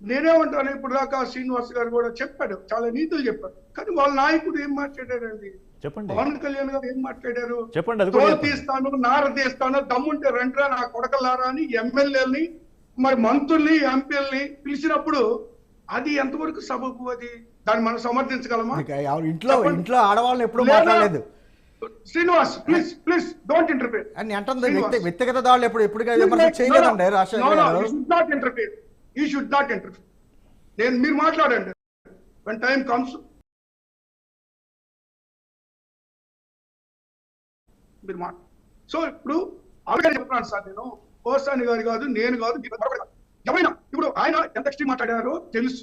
నేనేమంటాను, ఇప్పుడు దాకా శ్రీనివాస్ గారు కూడా చెప్పాడు, చాలా నీతులు చెప్పారు. కానీ వాళ్ళ నాయకుడు ఏం మాట్లాడారండి? చెప్పండి. పవన్ కళ్యాణ్ గారు ఏం మాట్లాడారు? చెప్పండి. తోలు తీస్తాను, నార తీస్తాను, దమ్ముంటే రండ్రా నా కొడకలారా అని ఎమ్మెల్యేలని, మరి మంత్రుల్ని, ఎంపీలని పిలిచినప్పుడు అది ఎంతవరకు సబబు? అది దాన్ని మనం సమర్థించగలమా? ఇంట్లో ఆడవాళ్ళని ఎప్పుడు మాట్లాడలేదు శ్రీనివాస్. ప్లీజ్ డోంట్ ఇంటర్ఫియర్ అని అంటుంది. వ్యక్తిగత దాడులు ఎప్పుడు చేయలేదండి రాజశేఖర్ గారు. You should not interfere. మీరు మాట్లాడండి when time comes. మీరు సో ఇప్పుడు అలాగే చెప్తున్నాను సార్, నేను పోసాని గారు కాదు, నేను కాదు, ఎవరైనా ఇప్పుడు ఆయన ఎంత ఎక్స్ట్రీమ్ మాట్లాడారో తెలుసు.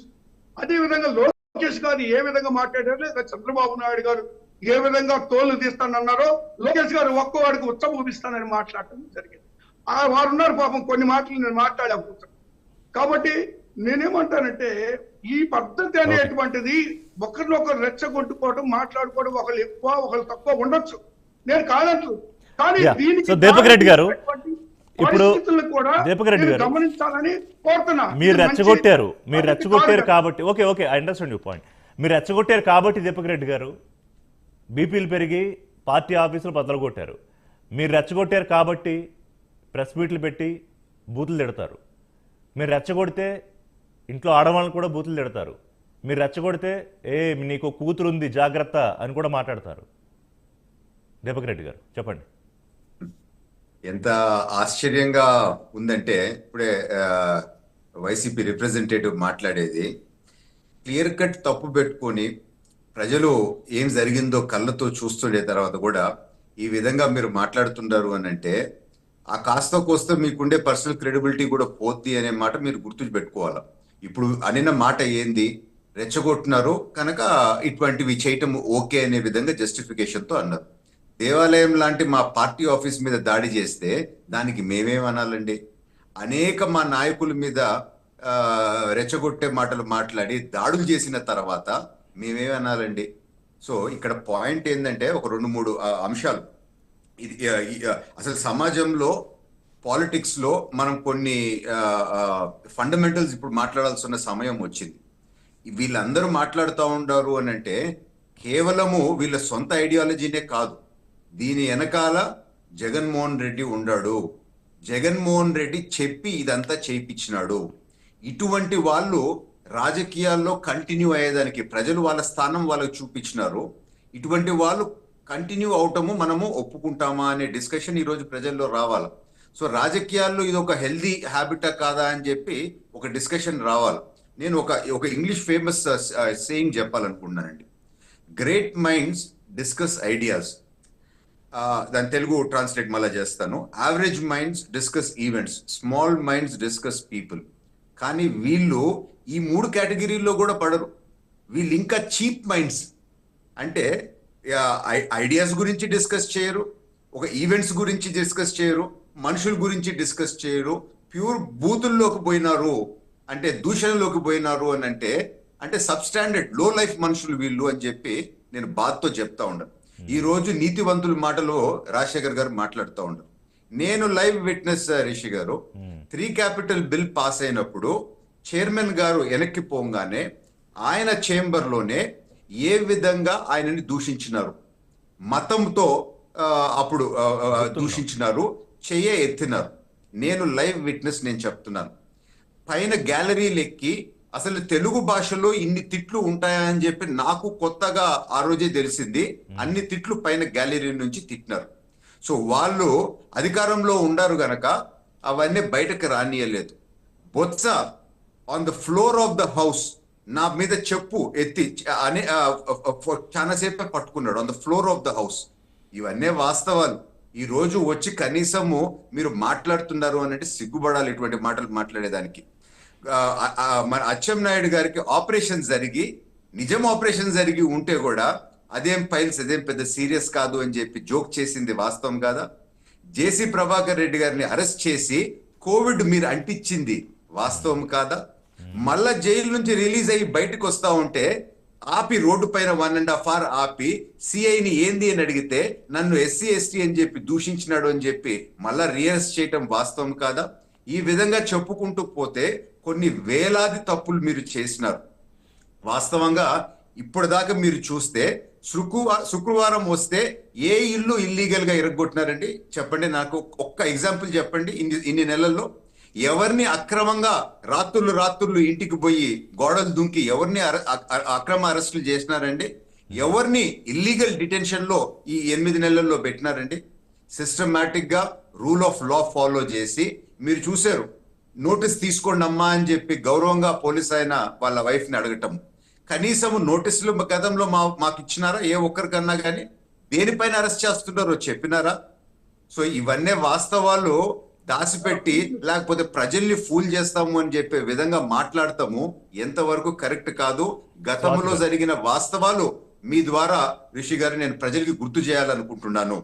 అదే విధంగా లోకేష్ గారు ఏ విధంగా మాట్లాడారో, లేదా చంద్రబాబు నాయుడు గారు ఏ విధంగా తోలు తీస్తానన్నారో, లోకేష్ గారు ఒక్కవాడికి ఉత్సవం ఊపిస్తానని మాట్లాడటం జరిగింది. వారు ఉన్నారు పాపం, కొన్ని మాటలు నేను మాట్లాడకపోతాను. కాబట్టి నేనేమంటానంటే ఈ పద్ధతి అనేటువంటిది ఒకరినొకరు రెచ్చగొట్టుకోవడం, మాట్లాడుకోవడం, ఒకళ్ళు ఎక్కువ ఒకళ్ళు తక్కువ ఉండొచ్చు, నేను కాదంటు. కానీ దీనికి దీపక్ రెడ్డి గారు, ఇప్పుడు దీపక్ రెడ్డి గారు గమనించాలని కోరుతున్నా. మీరు రెచ్చగొట్టారు కాబట్టి, okay I understand your point. మీరు రెచ్చగొట్టారు కాబట్టి దీపక్ రెడ్డి గారు బీపీలు పెరిగి పార్టీ ఆఫీసులు బద్దలుగొట్టారు. మీరు రెచ్చగొట్టారు కాబట్టి ప్రెస్ మీట్లు పెట్టి బూతులు తిడతారు. మీరు రెచ్చగొడితే ఇంట్లో ఆడవాళ్ళని కూడా బూతులు తిడతారు. మీరు రెచ్చగొడితే నీకు కూతురు ఉంది జాగ్రత్త అని కూడా మాట్లాడతారు. దీపక్ రెడ్డి గారు చెప్పండి. ఎంత ఆశ్చర్యంగా ఉందంటే, ఇప్పుడే వైసీపీ రిప్రజెంటేటివ్ మాట్లాడేది క్లియర్ కట్ తప్పు పెట్టుకొని ప్రజలు ఏం జరిగిందో కళ్ళతో చూస్తుండే తర్వాత కూడా ఈ విధంగా మీరు మాట్లాడుతున్నారు అని అంటే, ఆ కాస్త కోస్త మీకుండే పర్సనల్ క్రెడిబిలిటీ కూడా పోద్ది అనే మాట మీరు గుర్తు పెట్టుకోవాలి. ఇప్పుడు అనిన మాట ఏంది, రెచ్చగొట్టున్నారు కనుక ఇటువంటివి చేయటం ఓకే అనే విధంగా జస్టిఫికేషన్తో అన్నారు. దేవాలయం లాంటి మా పార్టీ ఆఫీస్ మీద దాడి చేస్తే దానికి మేమేమనాలండి? అనేక మా నాయకుల మీద రెచ్చగొట్టే మాటలు మాట్లాడి దాడులు చేసిన తర్వాత మేమేమనాలండి? సో ఇక్కడ పాయింట్ ఏంటంటే ఒక 2-3 అంశాలు. ఇది అసలు సమాజంలో పాలిటిక్స్ లో మనం కొన్ని ఫండమెంటల్స్ ఇప్పుడు మాట్లాడాల్సిన సమయం వచ్చింది. వీళ్ళందరూ మాట్లాడుతూ ఉంటారు అని అంటే కేవలము వీళ్ళ సొంత ఐడియాలజీనే కాదు, దీని వెనకాల జగన్మోహన్ రెడ్డి ఉన్నాడు. జగన్మోహన్ రెడ్డి చెప్పి ఇదంతా చేయించినాడు. ఇటువంటి వాళ్ళు రాజకీయాల్లో కంటిన్యూ అయ్యేదానికి ప్రజలు వాళ్ళ స్థానం వాళ్ళకి చూపించినారు. ఇటువంటి వాళ్ళు కంటిన్యూ అవటము మనము ఒప్పుకుంటామా అనే డిస్కషన్ ఈరోజు ప్రజల్లో రావాలి. సో రాజకీయాల్లో ఇది ఒక హెల్దీ హ్యాబిటా కాదా అని చెప్పి ఒక డిస్కషన్ రావాలి. నేను ఒక ఇంగ్లీష్ ఫేమస్ సేయింగ్ చెప్పాలనుకుంటున్నానండి. Great minds discuss ideas. దాని తెలుగు ట్రాన్స్లేట్ మళ్ళా చేస్తాను. Average minds discuss events, small minds discuss people. కానీ వీళ్ళు ఈ 3 కేటగిరీల్లో కూడా పడరు. వీళ్ళు ఇంకా చీప్ మైండ్స్. అంటే ఐడియాస్ గురించి డిస్కస్ చేయరు, ఒక ఈవెంట్స్ గురించి డిస్కస్ చేయరు, మనుషుల గురించి డిస్కస్ చేయరు, ప్యూర్ బూతుల్లోకి పోయినారు, అంటే దూషణలోకి పోయినారు అని అంటే సబ్స్టాండర్డ్ లో లైఫ్ మనుషులు వీళ్ళు అని చెప్పి నేను బాధతో చెప్తా ఉండను. ఈ రోజు నీతివంతుల మాటలో రాజశేఖర్ గారు మాట్లాడుతూ ఉండరు. నేను లైవ్ విట్నెస్ రిషి గారు, 3 క్యాపిటల్ బిల్ పాస్ అయినప్పుడు చైర్మన్ గారు వెనక్కి పోగానే ఆయన చేంబర్ లోనే ఏ విధంగా ఆయనని దూషించినారు, మతంతో అప్పుడు దూషించినారు, ఎత్తినారు. నేను లైవ్ విట్నెస్, నేను చెప్తున్నాను. పైన గ్యాలరీలు ఎక్కి అసలు తెలుగు భాషలో ఇన్ని తిట్లు ఉంటాయా అని చెప్పి నాకు కొత్తగా ఆ రోజే తెలిసింది. అన్ని తిట్లు పైన గ్యాలరీ నుంచి తిట్టినారు. సో వాళ్ళు అధికారంలో ఉండారు గనక అవన్నీ బయటకు రానియలేదు. Botsa on the floor of the house నా మీద చెప్పు ఎత్తి అని చాలాసేపే పట్టుకున్నాడు on the floor of the house. ఇవన్నీ వాస్తవాలు. ఈ రోజు వచ్చి కనీసము మీరు మాట్లాడుతున్నారు అని అంటే సిగ్గుపడాలి ఇటువంటి మాటలు మాట్లాడేదానికి. మన అచ్చెన్నాయుడు గారికి ఆపరేషన్ జరిగి, నిజం ఆపరేషన్ జరిగి ఉంటే కూడా అదేం ఫైల్స్ అదేం పెద్ద సీరియస్ కాదు అని చెప్పి జోక్ చేసింది వాస్తవం కాదా? జేసీ ప్రభాకర్ రెడ్డి గారిని అరెస్ట్ చేసి కోవిడ్ మీరు అంటించింది వాస్తవం కాదా? మళ్ళా జైలు నుంచి రిలీజ్ అయ్యి బయటకు వస్తా ఉంటే ఆపి రోడ్డు పైన 1.5 hours ఆపి సిఐని ఏంది అని అడిగితే నన్ను ఎస్సీ ఎస్టీ అని చెప్పి దూషించినాడు అని చెప్పి మళ్ళా రియరెస్ట్ చేయటం వాస్తవం కాదా? ఈ విధంగా చెప్పుకుంటూ పోతే కొన్ని వేలాది తప్పులు మీరు చేసినారు. వాస్తవంగా ఇప్పటిదాకా మీరు చూస్తే శుక్రవారం వస్తే ఏ ఇల్లు ఇల్లీగల్ గా ఇరగొట్టినారండి చెప్పండి నాకు. ఒక్క ఎగ్జాంపుల్ చెప్పండి. ఇన్ని నెలల్లో ఎవరిని అక్రమంగా రాత్రులు ఇంటికి పోయి గోడలు దుంకి ఎవరిని అక్రమ అరెస్టులు చేసినారండి? ఎవరిని ఇల్లీగల్ డిటెన్షన్ లో ఈ 8 నెలల్లో పెట్టినారండి? సిస్టమాటిక్ గా రూల్ ఆఫ్ లా ఫాలో చేసి మీరు చూశారు. నోటీస్ తీసుకోండి అమ్మా అని చెప్పి గౌరవంగా పోలీస్ అయిన వాళ్ళ వైఫ్ ని అడగటం. కనీసం నోటీసులు గతంలో మాకు ఇచ్చినారా? ఏ ఒక్కరికన్నా కానీ దేనిపైన అరెస్ట్ చేస్తున్నారో చెప్పినారా? సో ఇవన్నీ వాస్తవాలు దాచిపెట్టి లేకపోతే ప్రజల్ని ఫూల్ చేస్తాము అని చెప్పే విధంగా మాట్లాడతాము ఎంతవరకు కరెక్ట్ కాదు. గతంలో జరిగిన వాస్తవాలు మీ ద్వారా రిషి గారు నేను ప్రజలకి గుర్తు చేయాలనుకుంటున్నాను.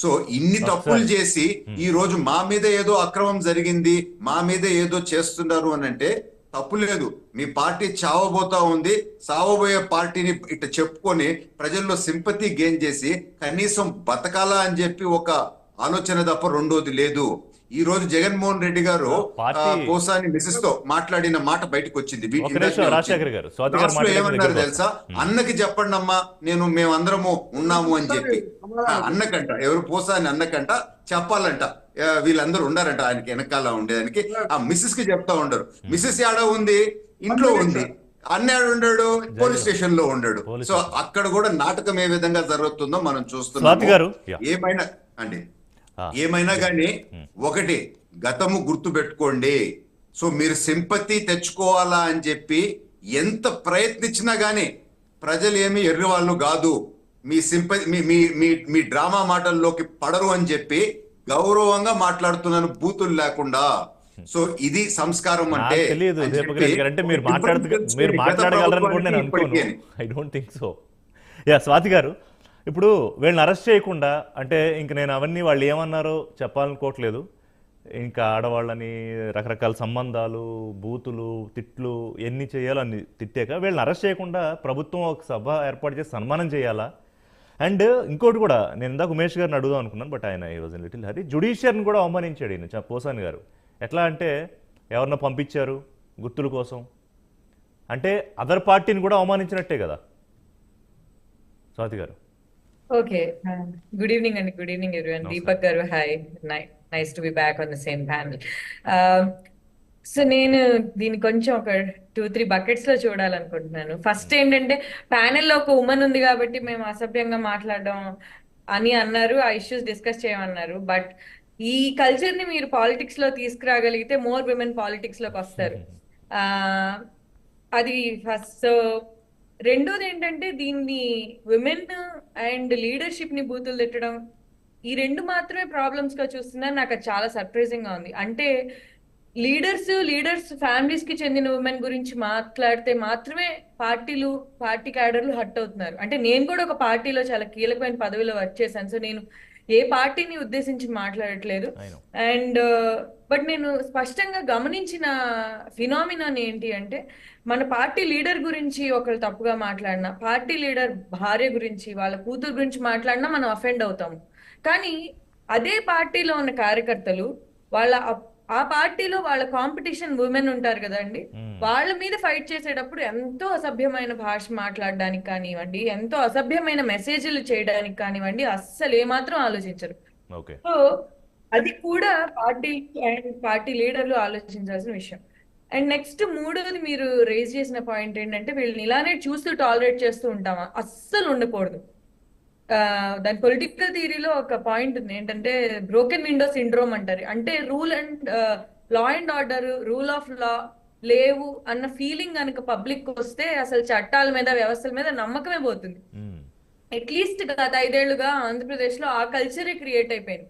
సో ఇన్ని తప్పులు చేసి ఈ రోజు మా మీద ఏదో అక్రమం జరిగింది, మా మీద ఏదో చేస్తున్నారు అని అంటే తప్పు లేదు. మీ పార్టీ చావబోతా ఉంది, చావబోయే పార్టీని ఇట్లా చెప్పుకొని ప్రజల్లో సింపతి గెయిన్ చేసి కనీసం బతకాలా అని చెప్పి ఒక ఆలోచన తప్ప రెండోది లేదు. ఈ రోజు జగన్మోహన్ రెడ్డి గారు కోసాని మిసెస్ తో మాట్లాడిన మాట బయటకు వచ్చింది. ఏమన్నారు తెలుసా? అన్నకి చెప్పండి అమ్మా, మేమందరము ఉన్నాము అని చెప్పి. అన్నకంట, ఎవరు పోసాని అన్నకంట చెప్పాలంట. వీళ్ళందరూ ఉండారంట ఆయనకి వెనకాల ఉండేదానికి. ఆ మిసెస్ కి చెప్తా ఉండరు. మిసెస్ యాడ ఉంది? ఇంట్లో ఉంది. అన్నాడు ఉన్నాడు, పోలీస్ స్టేషన్ లో ఉన్నాడు. సో అక్కడ కూడా నాటకం ఏ విధంగా జరుగుతుందో మనం చూస్తున్నాం. ఏమైనా కానీ ఒకటి గతము గుర్తు పెట్టుకోండి. సో మీరు సింపతి తెచ్చుకోవాలా అని చెప్పి ఎంత ప్రయత్నించినా గానీ ప్రజలు ఏమి ఎర్రి వాళ్ళు కాదు. మీ సింపతి మీ డ్రామా మాటల్లోకి పడరు అని చెప్పి గౌరవంగా మాట్లాడుతున్నాను, బూతులు లేకుండా. సో ఇది సంస్కారం అంటే. స్వాతి గారు, ఇప్పుడు వీళ్ళని అరెస్ట్ చేయకుండా, అంటే ఇంక నేను అవన్నీ వాళ్ళు ఏమన్నారో చెప్పాలనుకోవట్లేదు. ఇంకా ఆడవాళ్ళని రకరకాల సంబంధాలు, బూతులు, తిట్లు ఎన్ని చేయాలో అన్ని తిట్టాక వీళ్ళని అరెస్ట్ చేయకుండా ప్రభుత్వం ఒక సభ ఏర్పాటు చేసి సన్మానం చేయాలా? అండ్ ఇంకోటి కూడా, నేను ఇందాక ఉమేష్ గారిని అడుగుదాం అనుకున్నాను, బట్ ఆయన ఈరోజు లిటిల్ హరి. జుడిషియర్ని కూడా అవమానించాడు ఈయన పోసాని గారు. ఎట్లా అంటే ఎవరినో పంపించారు గుర్తుల కోసం, అంటే అదర్ పార్టీని కూడా అవమానించినట్టే కదా స్వాతి గారు. Okay. Good evening and good evening everyone. Deepak garu, hi. Nice to be back on the same panel. So నేను దీన్ని కొంచెం ఒక 2-3 buckets లో చూడాలనుకుంటున్నాను. ఫస్ట్ ఏంటంటే, ప్యానెల్లో ఒక ఉమెన్ ఉంది కాబట్టి మేము అసభ్యంగా మాట్లాడడం అని అన్నారు, ఆ ఇష్యూస్ డిస్కస్ చేయమన్నారు. బట్ ఈ కల్చర్ ని మీరు పాలిటిక్స్ లో తీసుకురాగలిగితే మోర్ విమెన్ పాలిటిక్స్ లోకి వస్తారు. అది ఫస్ట్. సో రెండోది ఏంటంటే, దీన్ని విమెన్ అండ్ లీడర్షిప్ ని బూతులు తిట్టడం, ఈ రెండు మాత్రమే ప్రాబ్లమ్స్ గా చూస్తున్నారు. నాకు అది చాలా సర్ప్రైజింగ్ గా ఉంది. అంటే లీడర్స్ ఫ్యామిలీస్ కి చెందిన ఉమెన్ గురించి మాట్లాడితే మాత్రమే పార్టీ క్యాడర్లు హర్ట్ అవుతున్నారు. అంటే నేను కూడా ఒక పార్టీలో చాలా కీలకమైన పదవిలో వర్క్ చేశాను. సో నేను ఏ పార్టీని ఉద్దేశించి మాట్లాడట్లేదు. I know. అండ్ బట్ నేను స్పష్టంగా గమనించిన ఫినామినాన్ ఏంటి అంటే, మన పార్టీ లీడర్ గురించి ఒకరు తప్పుగా మాట్లాడినా, పార్టీ లీడర్ భార్య గురించి వాళ్ళ కూతురు గురించి మాట్లాడినా మనం అఫెండ్ అవుతాము. కానీ అదే పార్టీలో ఉన్న కార్యకర్తలు వాళ్ళ ఆ పార్టీలో వాళ్ళ కాంపిటీషన్ ఉమెన్ ఉంటారు కదండి, వాళ్ళ మీద ఫైట్ చేసేటప్పుడు ఎంతో అసభ్యమైన భాష మాట్లాడడానికి కానివ్వండి, ఎంతో అసభ్యమైన మెసేజ్లు చేయడానికి కానివ్వండి, అస్సలు ఏమాత్రం ఆలోచించరు. ఓకే. సో అది కూడా పార్టీ అండ్ పార్టీ లీడర్లు ఆలోచించాల్సిన విషయం. అండ్ నెక్స్ట్ మూడోది మీరు రేజ్ చేసిన పాయింట్ ఏంటంటే, వీళ్ళని ఇలానే చూస్తూ టాలరేట్ చేస్తూ ఉంటామా? అస్సలు ఉండకూడదు. దాని పొలిటికల్ థియరీలో ఒక పాయింట్ ఉంది ఏంటంటే, బ్రోకెన్ విండో సిండ్రోమ్ అంటారు. అంటే law and order, rule of law లేవు అన్న ఫీలింగ్ కనుక పబ్లిక్ వస్తే అసలు చట్టాల మీద వ్యవస్థల మీద నమ్మకమే పోతుంది. అట్లీస్ట్ గత 5 ఏళ్లుగా ఆంధ్రప్రదేశ్ లో ఆ కల్చరే క్రియేట్ అయిపోయింది.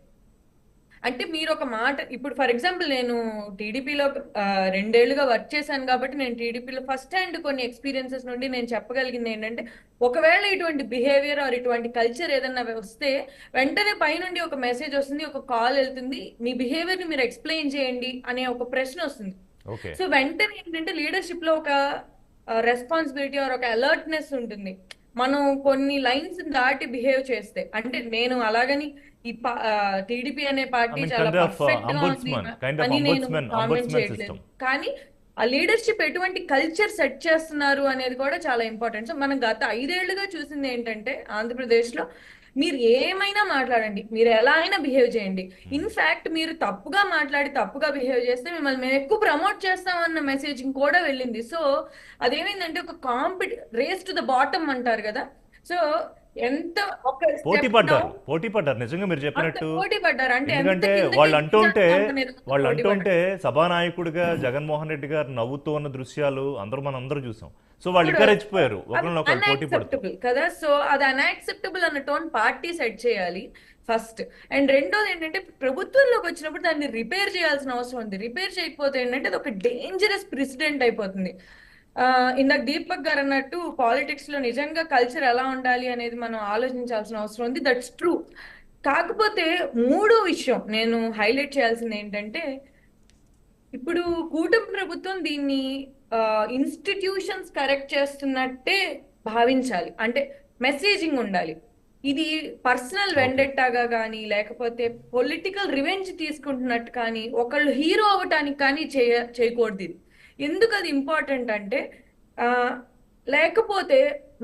అంటే మీరు ఒక మాట, ఇప్పుడు ఫర్ ఎగ్జాంపుల్ నేను టీడీపీలో 2 ఏళ్లుగా వర్క్ చేశాను కాబట్టి నేను టీడీపీలో ఫస్ట్ హ్యాండ్ కొన్ని ఎక్స్పీరియన్సెస్ నుండి నేను చెప్పగలిగింది ఏంటంటే, ఒకవేళ ఇటువంటి బిహేవియర్ ఆర్ ఇటువంటి కల్చర్ ఏదన్నా వస్తే వెంటనే పైనుండి ఒక మెసేజ్ వస్తుంది, ఒక కాల్ వెళ్తుంది, మీ బిహేవియర్ ని మీరు ఎక్స్ప్లెయిన్ చేయండి అనే ఒక ప్రశ్న వస్తుంది. సో వెంటనే ఏంటంటే లీడర్షిప్ లో ఒక రెస్పాన్సిబిలిటీ ఆర్ ఒక అలర్ట్నెస్ ఉంటుంది. మనం కొన్ని లైన్స్ దాటి బిహేవ్ చేస్తే, అంటే నేను అలాగని ఈ టీడీపీ అనే పార్టీ చాలా పర్ఫెక్ట్ గా ఉంది అని నేను కామెంట్ చేయట్లేదు, కానీ ఆ లీడర్షిప్ ఎటువంటి కల్చర్ సెట్ చేస్తున్నారు అనేది కూడా చాలా ఇంపార్టెంట్. సో మనం గత 5 ఏళ్లుగా చూసింది ఏంటంటే, ఆంధ్రప్రదేశ్ లో మీరు ఏమైనా మాట్లాడండి, మీరు ఎలా అయినా బిహేవ్ చేయండి, ఇన్ఫాక్ట్ మీరు తప్పుగా మాట్లాడి తప్పుగా బిహేవ్ చేస్తే మిమ్మల్ని మేము ఎక్కువ ప్రమోట్ చేస్తామన్న మెసేజింగ్ కూడా వెళ్ళింది. సో అదేమైందంటే ఒక రేస్ టు ద బాటమ్ అంటారు కదా, సో ఎంత ఒక పోటీ పడ్డారు నిజంగా మీరు చెప్పినట్టు. పోటీ పడ్డారు అంటే ఎందుకంటే వాళ్ళు అంటుంటే సభానాయకుడిగా జగన్మోహన్ రెడ్డి గారు నవ్వుతూ ఉన్న దృశ్యాలు మనందరూ చూసాం. సో వాళ్ళు ఎంకరేజ్పోయారు ఒకరినొకరు పోటీ పడుతూ కదా. సో అది అన్యాక్సెప్టబుల్ అన్న టోన్ పార్టీ సెట్ చేయాలి ఫస్ట్. అండ్ రెండోది ఏంటంటే, ప్రభుత్వంలోకి వచ్చినప్పుడు దాన్ని రిపేర్ చేయాల్సిన అవసరం ఉంది. రిపేర్ చేయకపోతే ఏంటంటే అది ఒక డేంజరస్ ప్రెసిడెంట్ అయిపోతుంది. ఇందాక దీపక్ గారు అన్నట్టు పాలిటిక్స్ లో నిజంగా కల్చర్ ఎలా ఉండాలి అనేది మనం ఆలోచించాల్సిన అవసరం ఉంది. That's true. కాకపోతే మూడో విషయం నేను హైలైట్ చేయాల్సింది ఏంటంటే, ఇప్పుడు కూటమి ప్రభుత్వం దీన్ని ఇన్స్టిట్యూషన్స్ కరెక్ట్ చేస్తున్నట్టే భావించాలి. అంటే మెసేజింగ్ ఉండాలి. ఇది పర్సనల్ వెండెట్టాగా కానీ లేకపోతే పొలిటికల్ రివెంజ్ తీసుకుంటున్నట్టు కానీ ఒకళ్ళు హీరో అవ్వటానికి కానీ చేయకూడదు. ఇది ఎందుకు అది ఇంపార్టెంట్ అంటే, లేకపోతే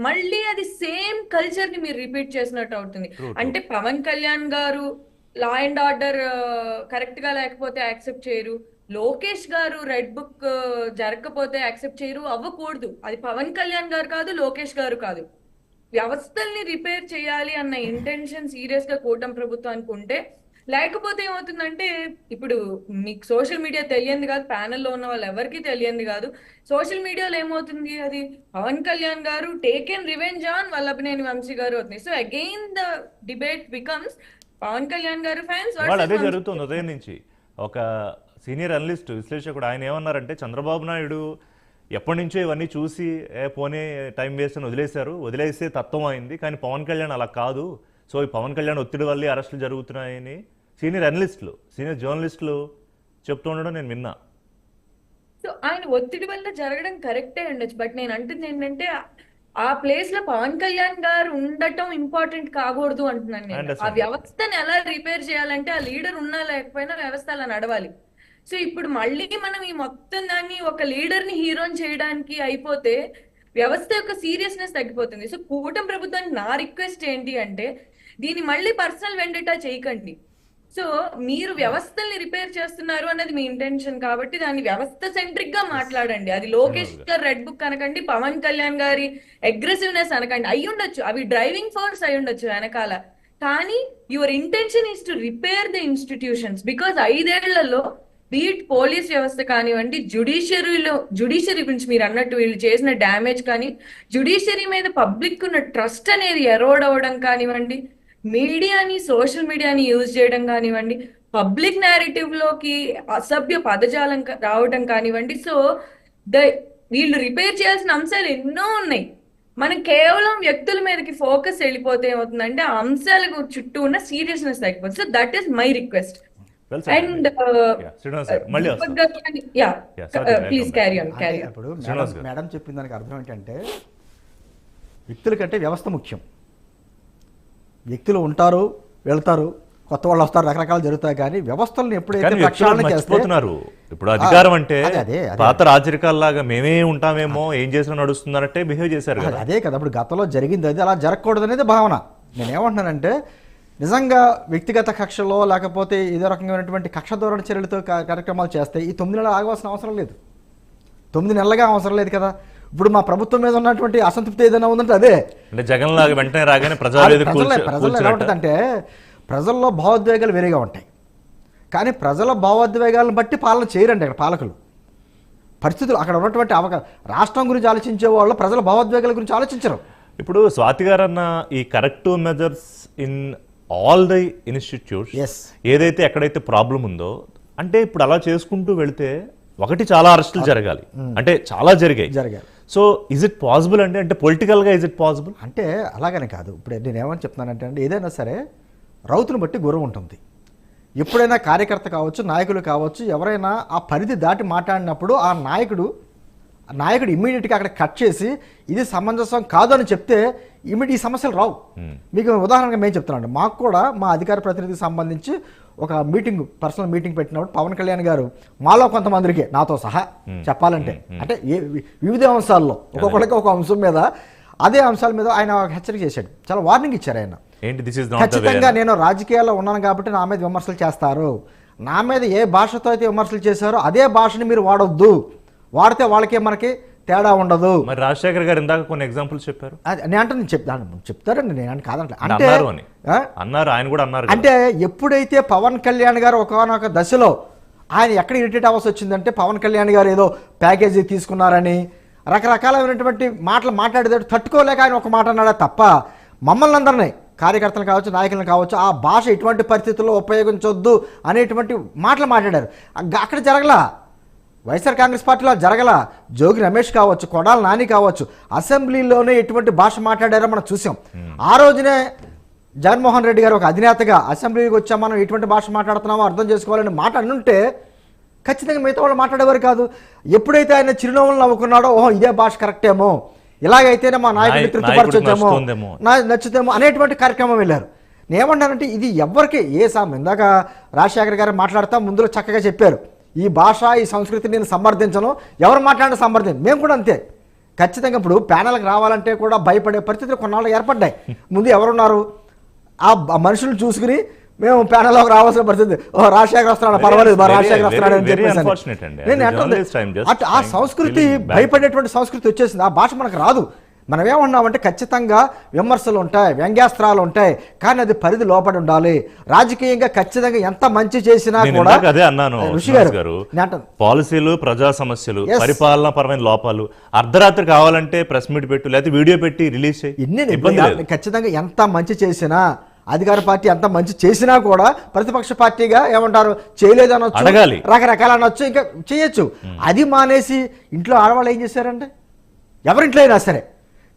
మళ్ళీ అది సేమ్ కల్చర్ ని మీరు రిపీట్ చేసినట్టు అవుతుంది. అంటే పవన్ కళ్యాణ్ గారు లా అండ్ ఆర్డర్ కరెక్ట్ గా లేకపోతే యాక్సెప్ట్ చేయరు, లోకేష్ గారు రెడ్ బుక్ జరగకపోతే యాక్సెప్ట్ చేయరు, అవ్వకూడదు. అది పవన్ కళ్యాణ్ గారు కాదు, లోకేష్ గారు కాదు. వ్యవస్థల్ని రిపేర్ చేయాలి అన్న ఇంటెన్షన్ సీరియస్ గా కూటమి ప్రభుత్వానికి ఉంటే, లేకపోతే ఏమవుతుందంటే, ఇప్పుడు మీకు సోషల్ మీడియా తెలియంది కాదు, ప్యానెల్లో ఉన్న వాళ్ళు ఎవరికి తెలియంది కాదు. సోషల్ మీడియాలో ఏమవుతుంది, అది పవన్ కళ్యాణ్ గారు taken revenge on Vallabhaneni Vamsi గారు అవుతుంది. So again the debate becomes Pawan Kalyan గారు ఫ్యాన్స్. అదే జరుగుతుంది ఉదయం నుంచి. ఒక సీనియర్ అనలిస్ట్ విశ్లేషకుడు ఆయన ఏమన్నారంటే, చంద్రబాబు నాయుడు ఎప్పటి నుంచో ఇవన్నీ చూసి పోనీ టైం వేస్ట్ అని వదిలేసే తత్వం అయింది, కానీ పవన్ కళ్యాణ్ అలా కాదు. సో ఈ పవన్ కళ్యాణ్ ఒత్తిడి వల్లే అరెస్టులు జరుగుతున్నాయని సీనియర్ అనలిస్టులు, సీనియర్ జర్నలిస్టులు చెప్తూ ఉండడం నేను విన్నా. సో ఆయన ఒత్తిడి వల్ల జరగడం కరెక్టే ఉండొచ్చు, బట్ నేను అంటుంది ఏంటంటే ఆ ప్లేస్ లో పవన్ కళ్యాణ్ గారు ఉండటం ఇంపార్టెంట్ కాకూడదు అంటున్నాను నేను. ఆ వ్యవస్థను ఎలా రిపేర్ చేయాలంటే ఆ లీడర్ ఉన్నా లేకపోయినా వ్యవస్థ అలా నడవాలి. సో ఇప్పుడు మళ్ళీ మనం ఈ మొత్తం దాన్ని ఒక లీడర్ ని హీరోని చేయడానికి అయిపోతే వ్యవస్థ యొక్క సీరియస్నెస్ తగ్గిపోతుంది. సో కూటమి ప్రభుత్వానికి నా రిక్వెస్ట్ ఏంటి అంటే, దీన్ని మళ్ళీ పర్సనల్ వెండేటా చేయకండి. సో మీరు వ్యవస్థల్ని రిపేర్ చేస్తున్నారు అన్నది మీ ఇంటెన్షన్ కాబట్టి దాన్ని వ్యవస్థ సెంట్రిక్ గా మాట్లాడండి. అది లోకేష్ గారు రెడ్ బుక్ అనకండి, పవన్ కళ్యాణ్ గారి అగ్రెసివ్నెస్ అనకండి. అయి ఉండొచ్చు, అవి డ్రైవింగ్ ఫోర్స్ అయి ఉండొచ్చు వెనకాల, కానీ your intention is to repair the institutions. Because 5 ఏళ్లలో బీట్ పోలీస్ వ్యవస్థ కానివ్వండి, జుడిషియరీ గురించి మీరు అన్నట్టు వీళ్ళు చేసిన డ్యామేజ్ కానీ, జుడిషియరీ మీద పబ్లిక్ ఉన్న ట్రస్ట్ అనేది ఎరోడ్ అవ్వడం కానివ్వండి, మీడియాని సోషల్ మీడియాని యూజ్ చేయడం కానివ్వండి, పబ్లిక్ నేరేటివ్ లోకి అసభ్య పదజాలం రావడం కానివ్వండి. సో వీళ్ళు రిపేర్ చేయాల్సిన అంశాలు ఎన్నో ఉన్నాయి. మనం కేవలం వ్యక్తుల మీదకి ఫోకస్ వెళ్ళిపోతే ఏమవుతుందంటే ఆ అంశాల చుట్టూ ఉన్న సీరియస్నెస్ తగ్గిపోతుంది. So that is my request. And please carry on. ఇప్పుడు మేడం చెప్పిన దానికి అర్థం ఏంటంటే వ్యక్తుల కంటే వ్యవస్థ ముఖ్యం. వ్యక్తులు ఉంటారు, వెళ్తారు, కొత్త వాళ్ళు వస్తారు, రకరకాలు జరుగుతాయి. కానీ వ్యవస్థలను ఎప్పుడైతే ప్రక్షాళన చేస్తున్నారు, ఇప్పుడు అధికారం అంటే పాత రాజరికాల్లాగా మేమే ఉంటామేమో, ఏం చేసినా నడుస్తుందన్నట్టే బిహేవ్ చేశారు కదా. అదే కదా ఇప్పుడు గతంలో జరిగింది, అది అలా జరగకూడదు అనేది భావన. నేనేమంటున్నానంటే నిజంగా వ్యక్తిగత కక్షలో లేకపోతే ఏదో రకమైనటువంటి కక్ష ధోరణి చర్యలతో కార్యక్రమాలు చేస్తే ఈ 9 నెలలు ఆగవలసిన అవసరం లేదు, 9 నెలలుగా అవసరం లేదు కదా. ఇప్పుడు మా ప్రభుత్వం మీద ఉన్నటువంటి అసంతృప్తి ఏదైనా ఉందంటే అదే అంటే జగన్ లాగా వెంటనే రాగానే ప్రజలు ఎలా ఉంటుందంటే ప్రజల్లో భావోద్వేగాలు వేరేగా ఉంటాయి. కానీ ప్రజల భావోద్వేగాలను బట్టి పాలన చేయరండి అక్కడ పాలకులు. పరిస్థితులు అక్కడ ఉన్నటువంటి రాష్ట్రం గురించి ఆలోచించే వాళ్ళు ప్రజల భావోద్వేగాల గురించి ఆలోచించరు. ఇప్పుడు స్వాతి గారు అన్న ఈ corrective measures in all the institutes ఏదైతే ఎక్కడైతే ప్రాబ్లం ఉందో, అంటే ఇప్పుడు అలా చేసుకుంటూ వెళితే ఒకటి చాలా అరెస్టులు జరగాలి, అంటే చాలా జరిగాయి. సో ఇజ్ ఇట్ పాసిబుల్ అంటే అంటే పొలిటికల్గా ఇజ్ ఇట్ పాసిబుల్ అంటే అలాగనే కాదు. ఇప్పుడు నేను ఏమని చెప్తున్నానంటే అండి, ఏదైనా సరే రౌతును బట్టి గుర్రం ఉంటుంది. ఎప్పుడైనా కార్యకర్త కావచ్చు, నాయకులు కావచ్చు, ఎవరైనా ఆ పరిధి దాటి మాట్లాడినప్పుడు ఆ నాయకుడు ఇమ్మీడియట్గా అక్కడ కట్ చేసి ఇది సమంజసం కాదు అని చెప్తే ఈ సమస్యలు రావు. మీకు ఉదాహరణగా మేము చెప్తున్నాను, మాకు కూడా మా అధికార ప్రతినిధికి సంబంధించి ఒక మీటింగ్, పర్సనల్ మీటింగ్ పెట్టినప్పుడు పవన్ కళ్యాణ్ గారు మాలో కొంతమందికి, నాతో సహా చెప్పాలంటే, అంటే వివిధ అంశాల్లో ఒక్కొక్కరికి ఒక అంశం మీద, అదే అంశాల మీద ఆయన హెచ్చరిక చేశాడు, చాలా వార్నింగ్ ఇచ్చారు ఆయన. ఖచ్చితంగా నేను రాజకీయాల్లో ఉన్నాను కాబట్టి నా మీద విమర్శలు చేస్తారు, నా మీద ఏ భాషతో అయితే విమర్శలు చేశారో అదే భాషని మీరు వాడొద్దు, వాడితే వాళ్ళకే మనకి తేడా ఉండదు. మరి రాజశేఖర్ గారు ఇందాక కొన్ని ఎగ్జాంపుల్స్ చెప్పారు. నేను అంటే చెప్తారండి, నేను కాదంటే అంటే అన్నారు, ఆయన కూడా అన్నారు. అంటే ఎప్పుడైతే పవన్ కళ్యాణ్ గారు ఒకనొక దశలో ఆయన ఎక్కడ ఇరిటేట్ అవ్వాల్సి వచ్చిందంటే, పవన్ కళ్యాణ్ గారు ఏదో ప్యాకేజీ తీసుకున్నారని రకరకాలైనటువంటి మాటలు మాట్లాడేది తట్టుకోలేక ఆయన ఒక మాట అన్నాడే తప్ప మమ్మల్ని అందరినీ, కార్యకర్తలు కావచ్చు, నాయకులను కావచ్చు, ఆ భాష ఎటువంటి పరిస్థితుల్లో ఉపయోగించొద్దు అనేటువంటి మాటలు మాట్లాడారు. అక్కడ జరగలా, వైఎస్ఆర్ కాంగ్రెస్ పార్టీలో జరగల. జోగి రమేష్ కావచ్చు, కొడాల నాని కావచ్చు, అసెంబ్లీలోనే ఎటువంటి భాష మాట్లాడారో మనం చూసాం. ఆ రోజునే జగన్మోహన్ రెడ్డి గారు ఒక అధినేతగా అసెంబ్లీకి వచ్చాం, మనం ఎటువంటి భాష మాట్లాడుతున్నామో అర్థం చేసుకోవాలని మాట అనుంటే ఖచ్చితంగా మిగతా వాళ్ళు మాట్లాడేవారు కాదు. ఎప్పుడైతే ఆయన చిరునవ్వులు నవ్వుకున్నాడో, ఓహో ఇదే భాష కరెక్టేమో, ఇలాగైతేనే మా నాయకుడిని తృప్తిపరచొచ్చేమో, నచ్చుతేమో అనేటువంటి కార్యక్రమం వెళ్ళారు. నేనేమంటానంటే ఇది ఎవరికి ఇందాక రాజశేఖర్ గారు మాట్లాడుతూ ముందులో చక్కగా చెప్పారు, ఈ భాష ఈ సంస్కృతిని నేను సమర్థించను, ఎవరు మాట్లాడిన సమర్థించను. మేము కూడా అంతే. ఖచ్చితంగా ఇప్పుడు ప్యానల్కి రావాలంటే కూడా భయపడే పరిస్థితులు కొన్నాళ్ళు ఏర్పడ్డాయి. ముందు ఎవరున్నారు ఆ మనుషులను చూసుకుని మేము ప్యానల్లోకి రావాల్సిన పరిస్థితి, రాజశేఖర్ వస్తున్నాడు పర్వాలేదు, రాజశేఖర్ వస్తున్నాడు అని చెప్పేసి నేను ఆ సంస్కృతి భయపడేటువంటి సంస్కృతి వచ్చేసింది. ఆ భాష మనకు రాదు. మనం ఏమన్నామంటే ఖచ్చితంగా విమర్శలు ఉంటాయి, వ్యంగ్యాస్త్రాలు ఉంటాయి, కానీ అది పరిధి లోపడి ఉండాలి. రాజకీయంగా ఖచ్చితంగా ఎంత మంచి చేసినా కూడా అదే అన్నాను ఋషి గారు, పాలసీలు, ప్రజా సమస్యలు, పరిపాలనా పరమైన లోపాలు, అర్ధరాత్రి కావాలంటే ప్రెస్ మీట్ పెట్టు, లేకపోతే వీడియో పెట్టి రిలీజ్ చేయి. ఖచ్చితంగా ఎంత మంచి చేసినా, అధికార పార్టీ ఎంత మంచి చేసినా కూడా ప్రతిపక్ష పార్టీగా ఏమంటారు, చేయలేదు అనొచ్చు, రకరకాల అనొచ్చు, ఇంకా చేయొచ్చు. అది మానేసి ఇంట్లో ఆడవాళ్ళు ఏం చేశారంటే, ఎవరింట్లో అయినా సరే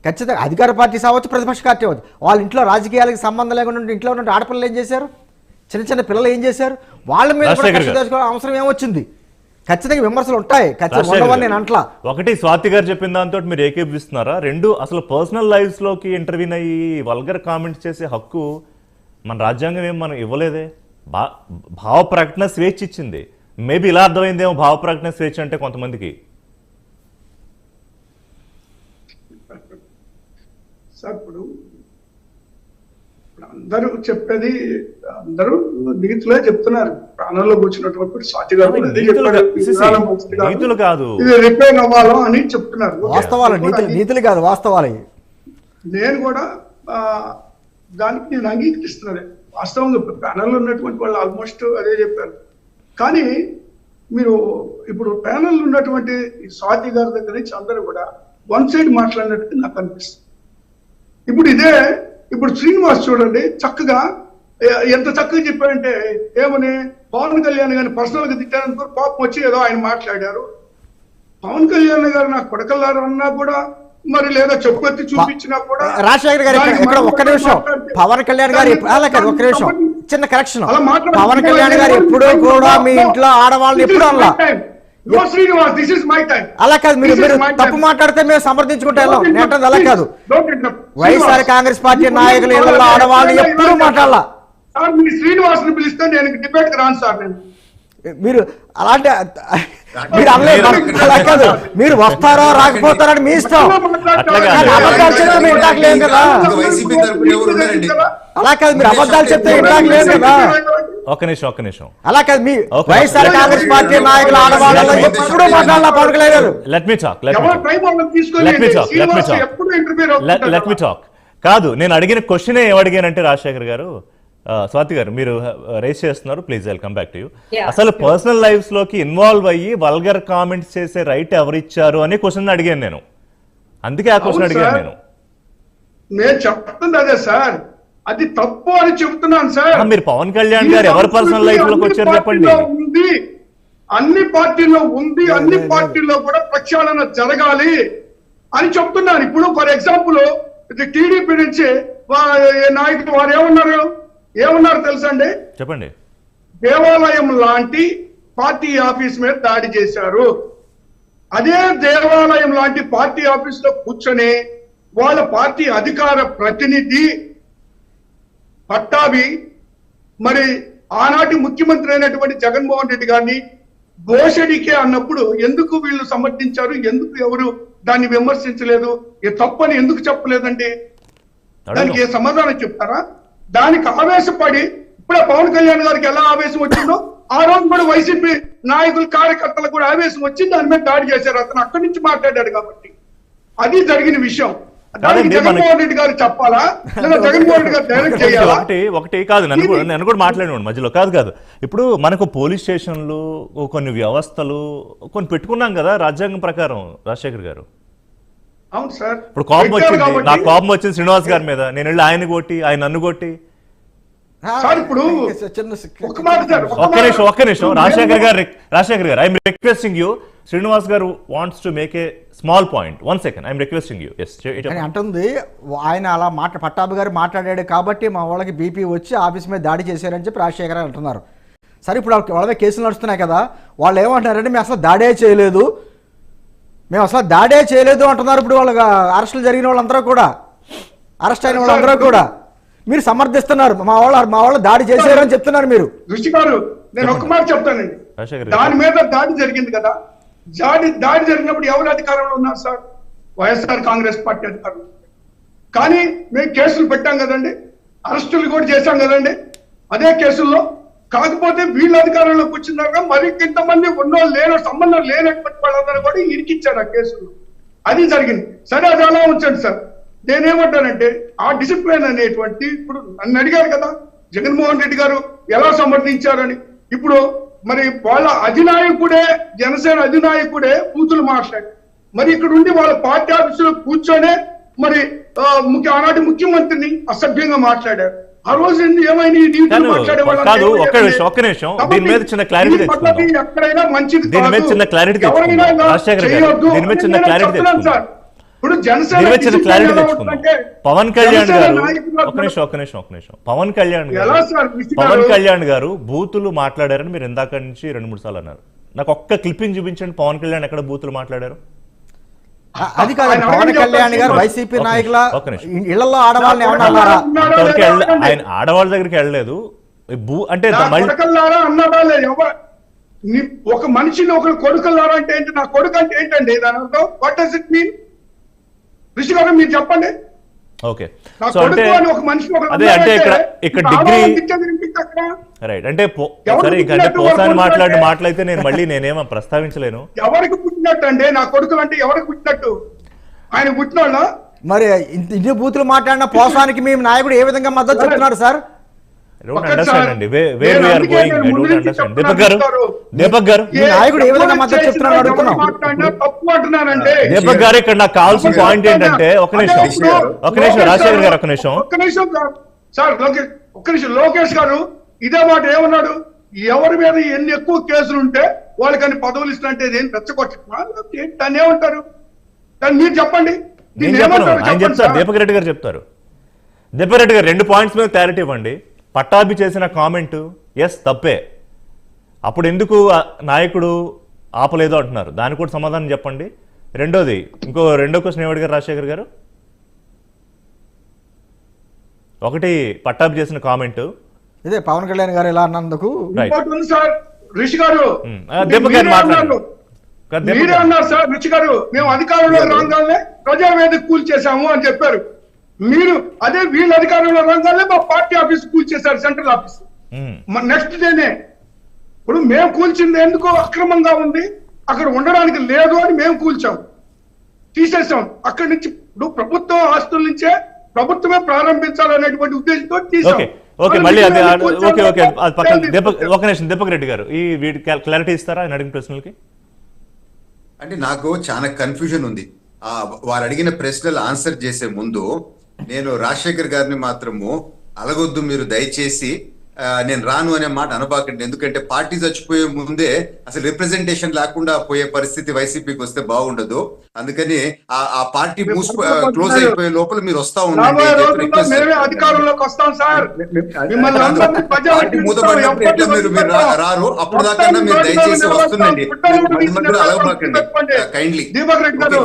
ఖచ్చితంగా అధికార పార్టీ కావచ్చు, ప్రతిపక్ష పార్టీ అవ్వచ్చు, వాళ్ళ ఇంట్లో రాజకీయాలకు సంబంధం లేకుండా ఇంట్లో ఉన్న ఆడపిల్లలు ఏం చేశారు, చిన్న చిన్న పిల్లలు ఏం చేశారు, వాళ్ళ మీద అవసరం ఏమొచ్చింది. ఖచ్చితంగా విమర్శలు ఉంటాయి, ఖచ్చితంగా నేను అంట్లా. ఒకటి స్వాతి గారు చెప్పిన దాంతో మీరు ఏకీపిస్తున్నారా? రెండు, అసలు పర్సనల్ లైఫ్స్ లోకి ఇంటర్వ్యూన్ అయ్యి వల్గర్ కామెంట్స్ చేసే హక్కు మన రాజ్యాంగం ఏం మనం ఇవ్వలేదే. భావ ప్రకటన స్వేచ్ఛ ఇచ్చింది. మేబీ ఇలా అర్థమైందేమో భావ ప్రకటన స్వేచ్ఛ అంటే కొంతమందికి. సార్ ఇప్పుడు అందరూ చెప్పేది, అందరూ నీతులే చెప్తున్నారు. ప్రాణంలో కూర్చున్నటువంటి స్వాతి గారు నీతులు కాదు, ఇది రిపేర్ అవ్వాలో అని చెప్తున్నారు. వాస్తవాలు, నీతులు కాదు, వాస్తవాలు. నేను కూడా దానికి నేను అంగీకరిస్తున్నాను. వాస్తవంగా ప్యానల్లో ఉన్నటువంటి వాళ్ళు ఆల్మోస్ట్ అదే చెప్పారు. కానీ మీరు ఇప్పుడు ప్యానల్ ఉన్నటువంటి స్వాతి గారి దగ్గర నుంచి అందరూ కూడా వన్ సైడ్ మాట్లాడినట్టు నాకు అనిపిస్తుంది. ఇప్పుడు శ్రీనివాస్ చూడండి, చక్కగా ఎంత చక్కగా చెప్పారంటే, ఏమని పవన్ కళ్యాణ్ గారిని పర్సనల్ గా తిట్టారనుకో, కోపం వచ్చి ఏదో ఆయన మాట్లాడారు. పవన్ కళ్యాణ్ గారు నాకు కొడకల్లారు అన్నా కూడా మరి లేదా చెప్పుకొచ్చి చూపించినా కూడా రాజశేఖర్ గారు ఇక్కడ ఒక్క నిమిషం, పవన్ కళ్యాణ్ గారు అలా కాదు, ఒక్క నిమిషం, చిన్న కరెక్షన్. పవన్ కళ్యాణ్ గారు ఎప్పుడూ కూడా మీ ఇంట్లో ఆడవాళ్ళని ఎప్పుడు అలా అలా కాదు, మీరు తప్పు మాట్లాడితే మేము సమర్థించుకుంటే నేను అలా కాదు. వైఎస్ఆర్ కాంగ్రెస్ పార్టీ నాయకులు ఇళ్లలో ఆడవాళ్ళని ఎప్పుడూ మాట్లాడాల. శ్రీనివాస్ ని పిలిస్తే నేను డిబేట్ కి రాను సార్. నేను మీరు అలాంటి మీరు అనలేదు, అలా కాదు, మీరు వస్తారో రాకపోతారని మీ ఇష్టం. అబద్ధాలు చెప్తే మీరు ఇంటాక లేదు కదా. అలా కాదు, మీరు అబద్ధాలు చెప్తే ఇంటాక లేదు కదా. ఒక్క నిమిషం అలా కాదు, మీ వైఎస్ఆర్ కాంగ్రెస్ పార్టీ నాయకులు ఆడవాళ్ళలో ఎప్పుడూ మాట్లాడాల పవన్ కళ్యాణ్ గారు. Let me talk. కాదు, నేను అడిగిన క్వశ్చన్ ఏమడిగానంటే రాజశేఖర్ గారు, స్వాతి గారు మీరు రేస్ చేస్తున్నారు, please I'll come back to you. అసలు పర్సనల్ లైఫ్స్ లోకి ఇన్వాల్వ్ అయ్యి వల్గర్ కామెంట్స్ చేసే రైట్ ఎవరిచ్చారు అనే క్వశ్చన్ అడిగాను నేను, అందుకే ఆ క్వశ్చన్ అడిగాను నేను చెప్తుంది అదే సార్, అది తప్పు అని చెప్తున్నాను సార్. మీరు పవన్ కళ్యాణ్ గారు ఎవరి పర్సనల్ లైఫ్ లోకి వచ్చారు చెప్పండి. అన్ని పార్టీల్లో ఉంది, అన్ని పార్టీల్లో కూడా ప్రక్షాళన జరగాలి అని చెప్తున్నాను. ఇప్పుడు ఫర్ ఎగ్జాంపుల్ టీడీపీ నుంచి నాయకులు వారు ఏమన్నారు తెలుసా అండి? చెప్పండి. దేవాలయం లాంటి పార్టీ ఆఫీస్ మీద దాడి చేశారు. అదే దేవాలయం లాంటి పార్టీ ఆఫీస్ లో కూర్చొని వాళ్ళ పార్టీ అధికార ప్రతినిధి పట్టాభి మరి ఆనాటి ముఖ్యమంత్రి అయినటువంటి జగన్మోహన్ రెడ్డి గారిని దోషడికే అన్నప్పుడు ఎందుకు వీళ్ళు సమర్థించారు? ఎందుకు ఎవరు దాన్ని విమర్శించలేదు? తప్పని ఎందుకు చెప్పలేదండి? దానికి ఏ సమాధానం చెప్తారా? దానికి ఆవేశపడి ఇప్పుడే పవన్ కళ్యాణ్ గారికి ఎలా ఆవేశం వచ్చిందో ఆ రోజు కూడా వైసీపీ నాయకులు కార్యకర్తలకు కూడా ఆవేశం వచ్చి దాని మీద దాడి చేశారు. అతను అక్కడి నుంచి మాట్లాడాడు కాబట్టి అది జరిగిన విషయం. జగన్మోహన్ రెడ్డి గారు చెప్పాలా లేదా జగన్మోహన్ రెడ్డి గారు డైరెక్ట్ చేయాలా? ఒకటి కాదు, నన్ను కూడా మాట్లాడినాడు మధ్యలో. కాదు, ఇప్పుడు మనకు పోలీస్ స్టేషన్లు, కొన్ని వ్యవస్థలు కొన్ని పెట్టుకున్నాం కదా రాజ్యాంగం ప్రకారం రాజశేఖర్ గారు. అవును సార్. ఇప్పుడు కోపం వచ్చింది, నాకు కోపం వచ్చింది శ్రీనివాస్ గారి మీద, నేను వెళ్ళి ఆయన కొట్టి ఆయన నన్ను కొట్టి. ఇప్పుడు ఒక్క నిమిషం రాజశేఖర్ గారు I'm requesting you. Srinivas garu wants to make a small point. 1 second, I'm requesting you. అంటుంది ఆయన అలా పట్టాభి గారు మాట్లాడాడు కాబట్టి మా వాళ్ళకి బీపీ వచ్చి ఆఫీస్ మీద దాడి చేశారని చెప్పి రాజశేఖర్ గారు అంటున్నారు. సరే, ఇప్పుడు వాళ్ళ మీద కేసులు నడుస్తున్నాయి కదా, వాళ్ళు ఏమంటున్నారంటే మేము అసలు దాడే చేయలేదు అంటున్నారు. ఇప్పుడు వాళ్ళ అరెస్టులు జరిగిన వాళ్ళందరూ కూడా, అరెస్ట్ అయిన వాళ్ళందరూ కూడా మీరు సమర్థిస్తున్నారు. మా వాళ్ళు దాడి చేశారు అని చెప్తున్నారు మీరు. ఋషి గారు, నేను ఒక్క మాట చెప్తానండి. దాని మీద దాడి జరిగింది కదా, దాడి జరిగినప్పుడు ఎవరు అధికారంలో ఉన్నారు సార్? వైఎస్ఆర్ కాంగ్రెస్ పార్టీ అధికారంలో. కానీ మేము కేసులు పెట్టాం కదండి, అరెస్టులు కూడా చేశాం కదండి అదే కేసుల్లో. కాకపోతే వీళ్ళ అధికారంలోకి వచ్చినాక మరి ఇంతమంది ఉన్నోళ్ళు సంబంధం లేనటువంటి వాళ్ళందరూ కూడా ఇరికిచ్చారు ఆ కేసులు. అది జరిగింది. సరే, అది అలా ఉంచండి సార్. నేనేమంటానంటే ఆ డిసిప్లిన్ అనేటువంటి, ఇప్పుడు నన్ను అడిగారు కదా జగన్మోహన్ రెడ్డి గారు ఎలా సమర్థించారని. ఇప్పుడు మరి వాళ్ళ అధినాయకుడే, జనసేన అధినాయకుడే బూతులు మాట్లాడు. మరి ఇక్కడ ఉండి వాళ్ళ పార్టీ ఆఫీసులో కూర్చొనే మరి ఆనాటి ముఖ్యమంత్రిని అసభ్యంగా మాట్లాడారు. ఆ రోజు ఏమైనా దీని మీద చిన్న క్లారిటీ పవన్ కళ్యాణ్ గారు బూతులు మాట్లాడారని మీరు ఇందాక నుంచి 2-3 సార్లు అన్నారు. నాకు ఒక్క క్లిప్పింగ్ చూపించండి, పవన్ కళ్యాణ్ ఎక్కడ బూతులు మాట్లాడారు? అది కాదు, పవన్ కళ్యాణ్ గారు వైసీపీ నాయకుల ఇళ్లలో ఆడవాళ్ళని ఏమన్నా అన్నారా? ఆయన ఆడవాళ్ళ దగ్గరికి వెళ్ళలేదు. అంటే ఒక మనిషిని ఒకరు కొడుకులారా అంటే ఏంటి? నా కొడుకు అంటే ఏంటండి దాని అర్థం? What does it mean? ఋషి గారు మీరు చెప్పండి. ఓకే, సో అంటే అదే అంటే ఇక్కడ డిగ్రీ రైట్ అంటే సరే, ఇంకా పోసాని మాట్లాడిన మాటలైతే నేనేమో ప్రస్తావించలేను. ఎవరికి పుట్టినట్టు అండి నా కొడుకులు అంటే? ఎవరికి పుట్టినట్టు? ఆయన పుట్టినోళ్ళ? మరి ఇన్ని బూతులు మాట్లాడిన పోసానికి మీ నాయకుడు ఏ విధంగా మద్దతు చెప్తున్నారు సార్? దీపక్ గారు ఇక్కడ నాకు కావాల్సిన పాయింట్ ఏంటంటే, ఒక నిమిషం రాజశేఖర్ గారు, ఒక్క నిమిషం సార్. ఒక్క నిమిషం. లోకేష్ గారు ఇదే మాట ఏమన్నాడు? ఎవరి మీద ఎన్ని ఎక్కువ కేసులు ఉంటే వాళ్ళకని పదవులు ఇస్తున్నట్టే రెచ్చగొట్టుకున్నా దాన్ని ఏమంటారు? దాన్ని మీరు చెప్పండి. నేను చెప్పను, ఆయన చెప్తారు, దీపక్ రెడ్డి గారు చెప్తారు. దీపక్ రెడ్డి గారు 2 పాయింట్స్ మీద క్లారిటీ ఇవ్వండి. పట్టాభి చేసిన కామెంట్ ఎస్ తప్పే, అప్పుడు ఎందుకు నాయకుడు ఆపలేదు అంటున్నారు, దానికి కూడా సమాధానం చెప్పండి. రెండో క్వశ్చన్ ఏమడిగారు రాజశేఖర్ గారు? ఒకటి పట్టాభి చేసిన కామెంట్, ఇదే పవన్ కళ్యాణ్ గారు ఎలా అన్నందుకు ఇంకోటి ఉంది సార్ రిషి గారు, దీపక్ గారు మాట్లాడారు. మీరే అన్నారు సార్ రుచి గారు, మేము అధికారంలో రాగానే ప్రజావేదిక కూల్చేశాము అని చెప్పారు. మీరు అదే వీళ్ళ అధికారంలో రాగానే మా పార్టీ ఆఫీస్ కూల్చేశారు, సెంట్రల్ ఆఫీస్. నెక్స్ట్ డేనే ఇప్పుడు మేము కూల్చింది ఎందుకు అక్రమంగా ఉంది, అక్కడ ఉండడానికి లేదు అని మేము కూల్చాం, తీసేసాం. అక్కడి నుంచి ఇప్పుడు ప్రభుత్వం ఆస్తుల నుంచే ప్రభుత్వమే ప్రారంభించాలనేటువంటి ఉద్దేశంతో తీసాం. ఓకే, మళ్ళీ అదే ఓకే ఓకే ఒక నిమిషం దీపక్ రెడ్డి గారు ఈ వీటి క్లారిటీ ఇస్తారా ఆయన అడిగిన ప్రశ్నలకి? అంటే నాకు చాలా కన్ఫ్యూజన్ ఉంది. వారు అడిగిన ప్రశ్నలు ఆన్సర్ చేసే ముందు నేను రాజశేఖర్ గారిని మాత్రము అలగొద్దు, మీరు దయచేసి నేను రాను అనే మాట అనబాకండి. ఎందుకంటే పార్టీ చచ్చిపోయే ముందే అసలు రిప్రజెంటేషన్ లేకుండా పోయే పరిస్థితి వైసీపీకి వస్తే బాగుండదు. అందుకని ఆ పార్టీ క్లోజ్ అయిపోయే లోపల మీరు వస్తా ఉండండి. అధికారంలోకి వస్తాం సార్, మీరు రారు, అప్పుడు దాకా మీరు దయచేసి వస్తుండండి, మధ్యలో అలగబాకండి కైండ్లీ.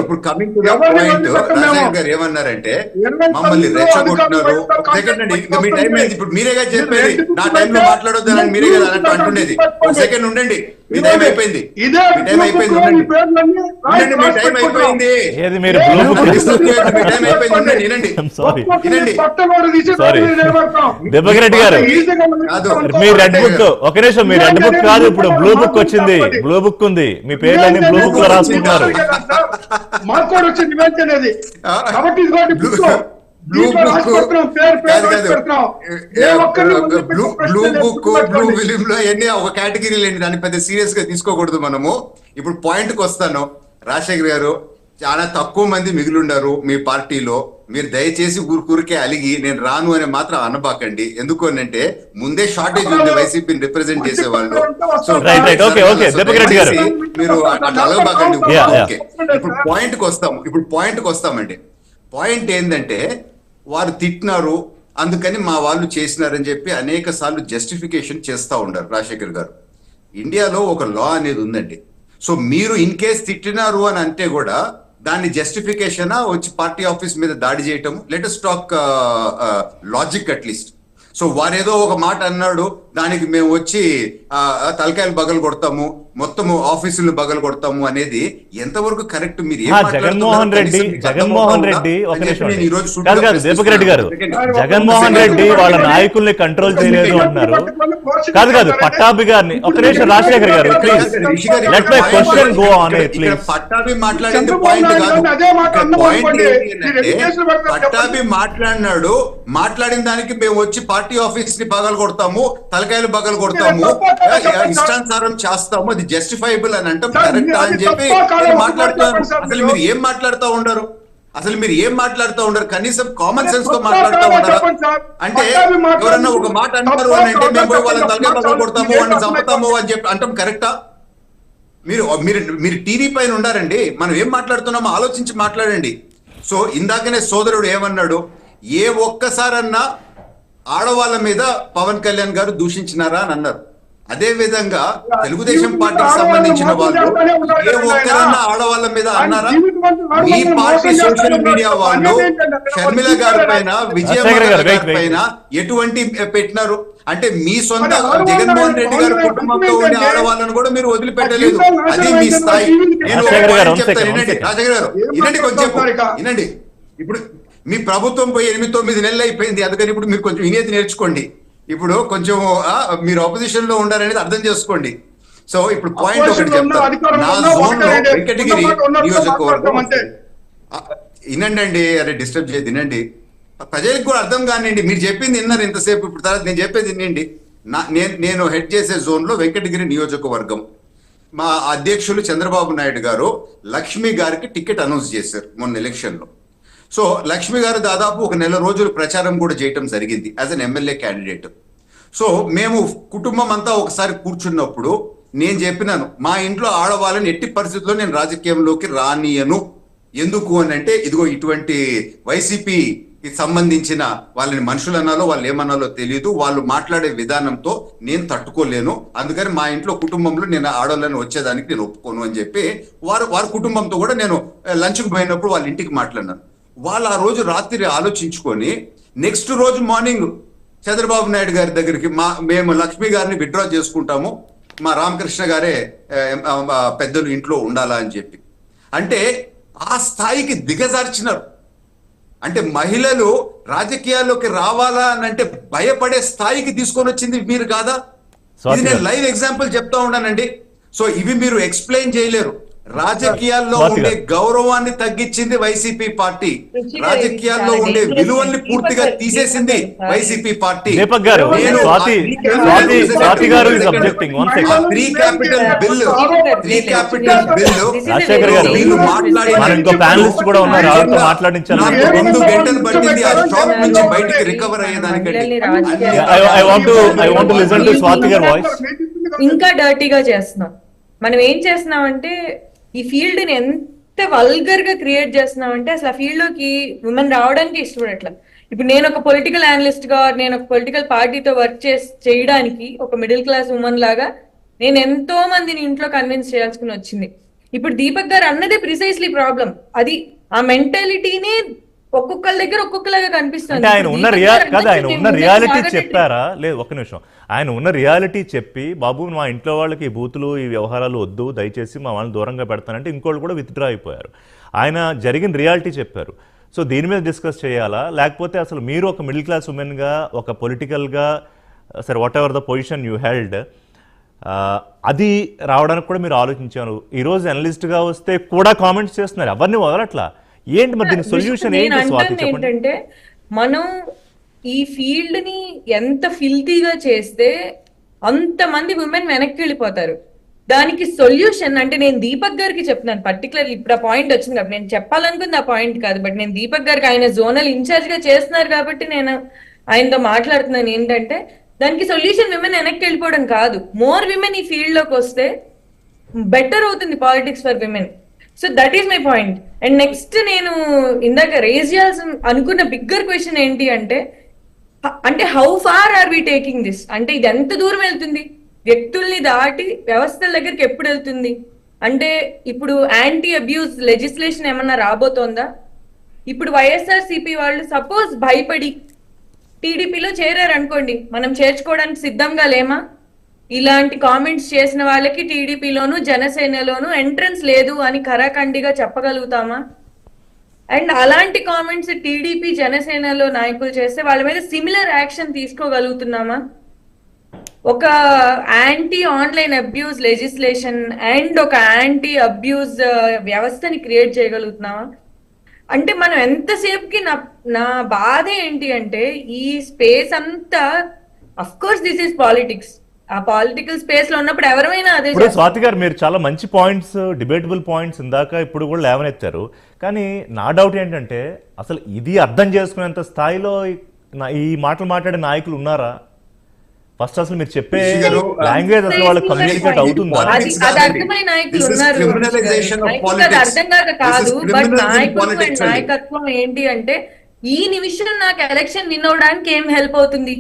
ఇప్పుడు coming to the point, Rajasekhar గారు ఏమన్నారంటే మమ్మల్ని రెచ్చగొట్టినారు. సెకండ్ అండి, ఇంకా మీ టైం అయింది, ఇప్పుడు మీరేగా చెప్పేది నా టైంలో మాట్లాడొద్దని మీరే కదా అంటుండేది. ఒక సెకండ్ ఉండండి, మీ టైం అయిపోయింది, మీ టైం అయిపోయింది, ఉండండి, మీ టైం అయిపోయింది, మీ టైం అయిపోయింది, ఉండండి, వినండి వినండి. దీపక్ రెడ్డి గారు మీ రెడ్ బుక్, ఒక నిమిషం, మీ రెడ్ బుక్ కాదు ఇప్పుడు బ్లూ బుక్ వచ్చింది, బ్లూ బుక్ ఉంది, మీ పేర్లన్నీ బ్లూ బుక్ లో రాసుకుంటున్నారు. మాకు కూడా వచ్చింది అనేది కాబట్టి బ్లూ బుక్ బ్లూ ఫిలిం లో అన్ని ఒక కేటగిరీలు అండి, దాన్ని పెద్ద సీరియస్ గా తీసుకోకూడదు మనము. ఇప్పుడు పాయింట్ కి వస్తాను. రాజశేఖర్ గారు, చాలా తక్కువ మంది మిగిలిండారు మీ పార్టీలో, మీరు దయచేసి ఊరికే అలిగి నేను రాను అని మాత్రం అనబాకండి. ఎందుకు అంటే ముందే షార్టేజ్ ఉంది వైసీపీని రిప్రజెంట్ చేసే వాళ్ళు. మీరు అట్లా అలగబాకండి. ఇప్పుడు పాయింట్ కి వస్తామండి. పాయింట్ ఏంటంటే వారు తిట్టినారు, అందుకని మా వాళ్ళు చేసినారని చెప్పి అనేక సార్లు జస్టిఫికేషన్ చేస్తూ ఉండారు రాజశేఖర్ గారు. ఇండియాలో ఒక లా అనేది ఉందండి. సో మీరు ఇన్ కేస్ తిట్టినారు అని అంటే కూడా దాన్ని జస్టిఫికేషనా వచ్చి పార్టీ ఆఫీస్ మీద దాడి చేయటం, latest talk logic at least. So వారేదో ఒక మాట అన్నాడు, దానికి మేము వచ్చి తలకాయలు బగలు కొడతాము, మొత్తము ఆఫీసులు బగలు కొడతాము అనేది ఎంతవరకు కరెక్ట్? మీరు జగన్మోహన్ రెడ్డి ఒక నిమిషం, దీపక్ రెడ్డి గారు, జగన్మోహన్ రెడ్డి వాళ్ళ నాయకుల్ని కంట్రోల్ చేయలేదు అంటున్నారు. కాదు పట్టాభి గారిని, ఒక నిమిషం రాజశేఖర్ గారు please let my question go on please. Pattabhi మాట్లాడింది పాయింట్ కాదు, పట్టాభి మాట్లాడినాడు, మాట్లాడిన దానికి మేము వచ్చి పార్టీ ఆఫీస్ ని బగలు కొడతాము, తలకాయలు బగలు కొడతాము, ఇష్టానుసారం చేస్తాము, అది జస్టిఫైబుల్ అని అంటాం కరెక్టా అని చెప్పి మాట్లాడుతున్నారు. అసలు మీరు ఏం మాట్లాడుతూ ఉండరు? కనీసం కామన్ సెన్స్ తో మాట్లాడుతూ ఉండరా? అంటే ఎవరన్నా ఒక మాట అన్నారు అని అంటే మేము పోయి వాళ్ళని తలకాయ బగలు కొడతాము, వాళ్ళని చంపుతాము అని చెప్పి అంటాం కరెక్టా? మీరు టీవీ పైన ఉండారండి, మనం ఏం మాట్లాడుతున్నామో ఆలోచించి మాట్లాడండి. సో ఇందాకనే సోదరుడు ఏమన్నాడు, ఏ ఒక్కసారన్నా ఆడవాళ్ళ మీద పవన్ కళ్యాణ్ గారు దూషించినారా అని అన్నారు. అదే విధంగా తెలుగుదేశం పార్టీకి సంబంధించిన వాళ్ళు ఏ ఒక్కరన్నా ఆడవాళ్ళ మీద అన్నారా? మీ పార్టీ సోషల్ మీడియా వాళ్ళు షర్మిల గారి పైన, విజయమ్మ గారి పైన ఎటువంటి పెట్టినారు? అంటే మీ సొంత జగన్మోహన్ రెడ్డి గారి కుటుంబంలో ఉండే ఆడవాళ్ళను కూడా మీరు వదిలిపెట్టలేదు. అది మీ స్థాయి. నేను చెప్తాను, వినండి రాజశేఖర్ గారు, వినండి కొంచెం వినండి. ఇప్పుడు మీ ప్రభుత్వం పోయి 8-9 నెలలు అయిపోయింది, అందుకని ఇప్పుడు మీరు కొంచెం వినేది నేర్చుకోండి. ఇప్పుడు కొంచెం మీరు ఆపోజిషన్ లో ఉండారనేది అర్థం చేసుకోండి. సో ఇప్పుడు పాయింట్ ఒకటి చెప్తాను. నా జోన్ లో వెంకటగిరి నియోజకవర్గం, వినండి అండి, అరే డిస్టర్బ్ చేయదు, వినండి, ప్రజలకు కూడా అర్థం కానివ్వండి. మీరు చెప్పింది విన్నారు ఇంతసేపు, ఇప్పుడు తర్వాత నేను చెప్పేది వినండి. నేను హెడ్ చేసే జోన్ లో వెంకటగిరి నియోజకవర్గం. మా అధ్యక్షులు చంద్రబాబు నాయుడు గారు లక్ష్మి గారికి టికెట్ అనౌన్స్ చేశారు మొన్న ఎలక్షన్ లో. సో లక్ష్మి గారు దాదాపు 1 నెల రోజులు ప్రచారం కూడా చేయటం జరిగింది as an MLA candidate. So మేము కుటుంబం అంతా ఒకసారి కూర్చున్నప్పుడు నేను చెప్పినాను, మా ఇంట్లో ఆడవాళ్ళని ఎట్టి పరిస్థితుల్లో నేను రాజకీయంలోకి రానియను, ఎందుకు అని అంటే ఇదిగో ఇటువంటి వైసీపీకి సంబంధించిన వాళ్ళని మనుషులు అనాలో వాళ్ళు ఏమనాలో తెలియదు, వాళ్ళు మాట్లాడే విధానంతో నేను తట్టుకోలేను, అందుకని మా ఇంట్లో కుటుంబంలో నేను ఆడవాళ్ళని వచ్చేదానికి నేను ఒప్పుకోను అని చెప్పి వారి కుటుంబంతో కూడా నేను లంచ్కి పోయినప్పుడు వాళ్ళ ఇంటికి మాట్లాడినాను. వాళ్ళు ఆ రోజు రాత్రి ఆలోచించుకొని నెక్స్ట్ రోజు మార్నింగ్ చంద్రబాబు నాయుడు గారి దగ్గరికి మేము లక్ష్మి గారిని విత్డ్రా చేసుకుంటాము, మా రామకృష్ణ గారే పెద్దలు ఇంట్లో ఉండాలా అని చెప్పి, అంటే ఆ స్థాయికి దిగజార్చినారు. అంటే మహిళలు రాజకీయాల్లోకి రావాలా అని అంటే భయపడే స్థాయికి తీసుకొని వచ్చింది మీరు కాదా? ఇది నేను లైవ్ ఎగ్జాంపుల్ చెప్తా ఉన్నానండి. సో ఇవి మీరు ఎక్స్ప్లెయిన్ చేయలేరు. రాజకీయాల్లో ఉండే గౌరవాన్ని తగ్గించింది వైసీపీ పార్టీ, రాజకీయాల్లో ఉండే విలువల్ని పూర్తిగా తీసేసింది YCP party. Three capital bill నాకు 2 గంటలు పట్టింది ఆ షాక్ నుంచి బయటికి రికవర్ అయ్యేదానికంటే. ఇంకా డర్టీగా చేస్తున్నాం. మనం ఏం చేస్తున్నాం అంటే ఈ ఫీల్డ్ ని ఎంత వల్గర్ గా క్రియేట్ చేస్తున్నాం అంటే అసలు ఆ ఫీల్డ్ లోకి ఉమెన్ రావడానికి ఇష్టపడట్లా. ఇప్పుడు నేను ఒక పొలిటికల్ అనలిస్ట్ గా, నేను ఒక పొలిటికల్ పార్టీతో వర్క్ చేయడానికి ఒక మిడిల్ క్లాస్ ఉమెన్ లాగా నేను ఎంతో మందిని ఇంట్లో కన్విన్స్ చేయాల్సుకుని వచ్చింది. ఇప్పుడు దీపక్ గారు అన్నదే ప్రిసైస్లీ ప్రాబ్లం. అది ఆ మెంటాలిటీనే ఒక్కొక్కరి దగ్గర ఒక్కొక్కలాగా కనిపిస్తుంది. ఆయన ఉన్న రియాలిటీ చెప్పారా? లేదు, ఒక్క నిమిషం. ఆయన ఉన్న రియాలిటీ చెప్పి, బాబు మా ఇంట్లో వాళ్ళకి ఈ బూతులు ఈ వ్యవహారాలు వద్దు, దయచేసి మా వాళ్ళని దూరంగా పెడతానంటే ఇంకోళ్ళు కూడా విత్డ్రా అయిపోయారు. ఆయన జరిగిన రియాలిటీ చెప్పారు. సో దీని మీద డిస్కస్ చేయాలా, లేకపోతే అసలు మీరు ఒక మిడిల్ క్లాస్ ఉమెన్గా, ఒక పొలిటికల్గా, సరే what ever the position you held, అది రావడానికి కూడా మీరు ఆలోచించారు. ఈరోజు అనలిస్ట్గా వస్తే కూడా కామెంట్స్ చేస్తున్నారు, ఎవరిని వదలట్లా. ఏంటి మరి దీని సొల్యూషన్ ఏంటంటే మనం ఈ ఫీల్డ్ ని ఎంత ఫిల్తీగా చేస్తే అంతమంది ఉమెన్ వెనక్కి వెళ్ళిపోతారు. దానికి సొల్యూషన్ అంటే నేను దీపక్ గారికి చెప్తున్నాను పర్టికులర్. ఇప్పుడు ఆ పాయింట్ వచ్చింది కాబట్టి నేను చెప్పాలనుకుంది ఆ పాయింట్ కాదు, బట్ నేను దీపక్ గారికి ఆయన జోనల్ ఇన్ఛార్జ్ గా చేస్తున్నారు కాబట్టి నేను ఆయనతో మాట్లాడుతున్నాను. ఏంటంటే దానికి సొల్యూషన్ విమెన్ వెనక్కి వెళ్ళిపోవడం కాదు, మోర్ విమెన్ ఈ ఫీల్డ్ లోకి వస్తే బెటర్ అవుతుంది politics for women. So that is my point. And next నేను ఇందాక రేజ్ చేయాల్సిన అనుకున్న బిగ్గర్ క్వశ్చన్ ఏంటి అంటే how far are we taking this? అంటే ఇది ఎంత దూరం వెళ్తుంది, వ్యక్తుల్ని దాటి వ్యవస్థల దగ్గరికి ఎప్పుడు వెళ్తుంది? అంటే ఇప్పుడు యాంటీ అబ్యూస్ లెజిస్లేషన్ ఏమన్నా రాబోతోందా? ఇప్పుడు వైఎస్ఆర్సీపీ వాళ్ళు సపోజ్ భయపడి టీడీపీలో చేరారు అనుకోండి, మనం చేర్చుకోవడానికి సిద్ధంగా లేమా? ఇలాంటి కామెంట్స్ చేసిన వాళ్ళకి టీడీపీలోను జనసేనలోను ఎంట్రన్స్ లేదు అని ఖరాఖండిగా చెప్పగలుగుతామా? అండ్ అలాంటి కామెంట్స్ టీడీపీ జనసేనలో నాయకులు చేస్తే వాళ్ళ మీద సిమిలర్ యాక్షన్ తీసుకోగలుగుతున్నామా? ఒక anti online abuse legislation and ఒక యాంటీ అబ్యూస్ వ్యవస్థని క్రియేట్ చేయగలుగుతున్నామా? అంటే మనం ఎంతసేపుకి నా బాధ ఏంటి అంటే ఈ స్పేస్ అంతా, of course this is politics, ఆ పొలిటికల్ స్పేస్ లో ఉన్నప్పుడు ఎవరైనా అదే. ఇప్పుడు స్వాతి గారు మీరు చాలా మంచి పాయింట్స్, డిబేటబుల్ పాయింట్స్ ఇందాక ఇప్పుడు కూడా లేవనెత్తారు. కానీ నా డౌట్ ఏంటంటే అసలు ఇది అర్థం చేసుకునేంత స్థాయిలో ఈ మాటలు మాట్లాడే నాయకులు ఉన్నారా? ఫస్ట్ అసలు మీరు చెప్పే లాంగ్వేజ్ అసలు వాళ్ళకి కమ్యూనికేట్ అవుతుందా? అది అర్థమైన నాయకులు ఉన్నారు, అర్థం కాక కాదు. బట్ నాయకత్వం ఏంటి అంటే ఈ నిమిషం నాకు ఎలక్షన్ విన్ అవడానికి ఏం హెల్ప్ అవుతుంది,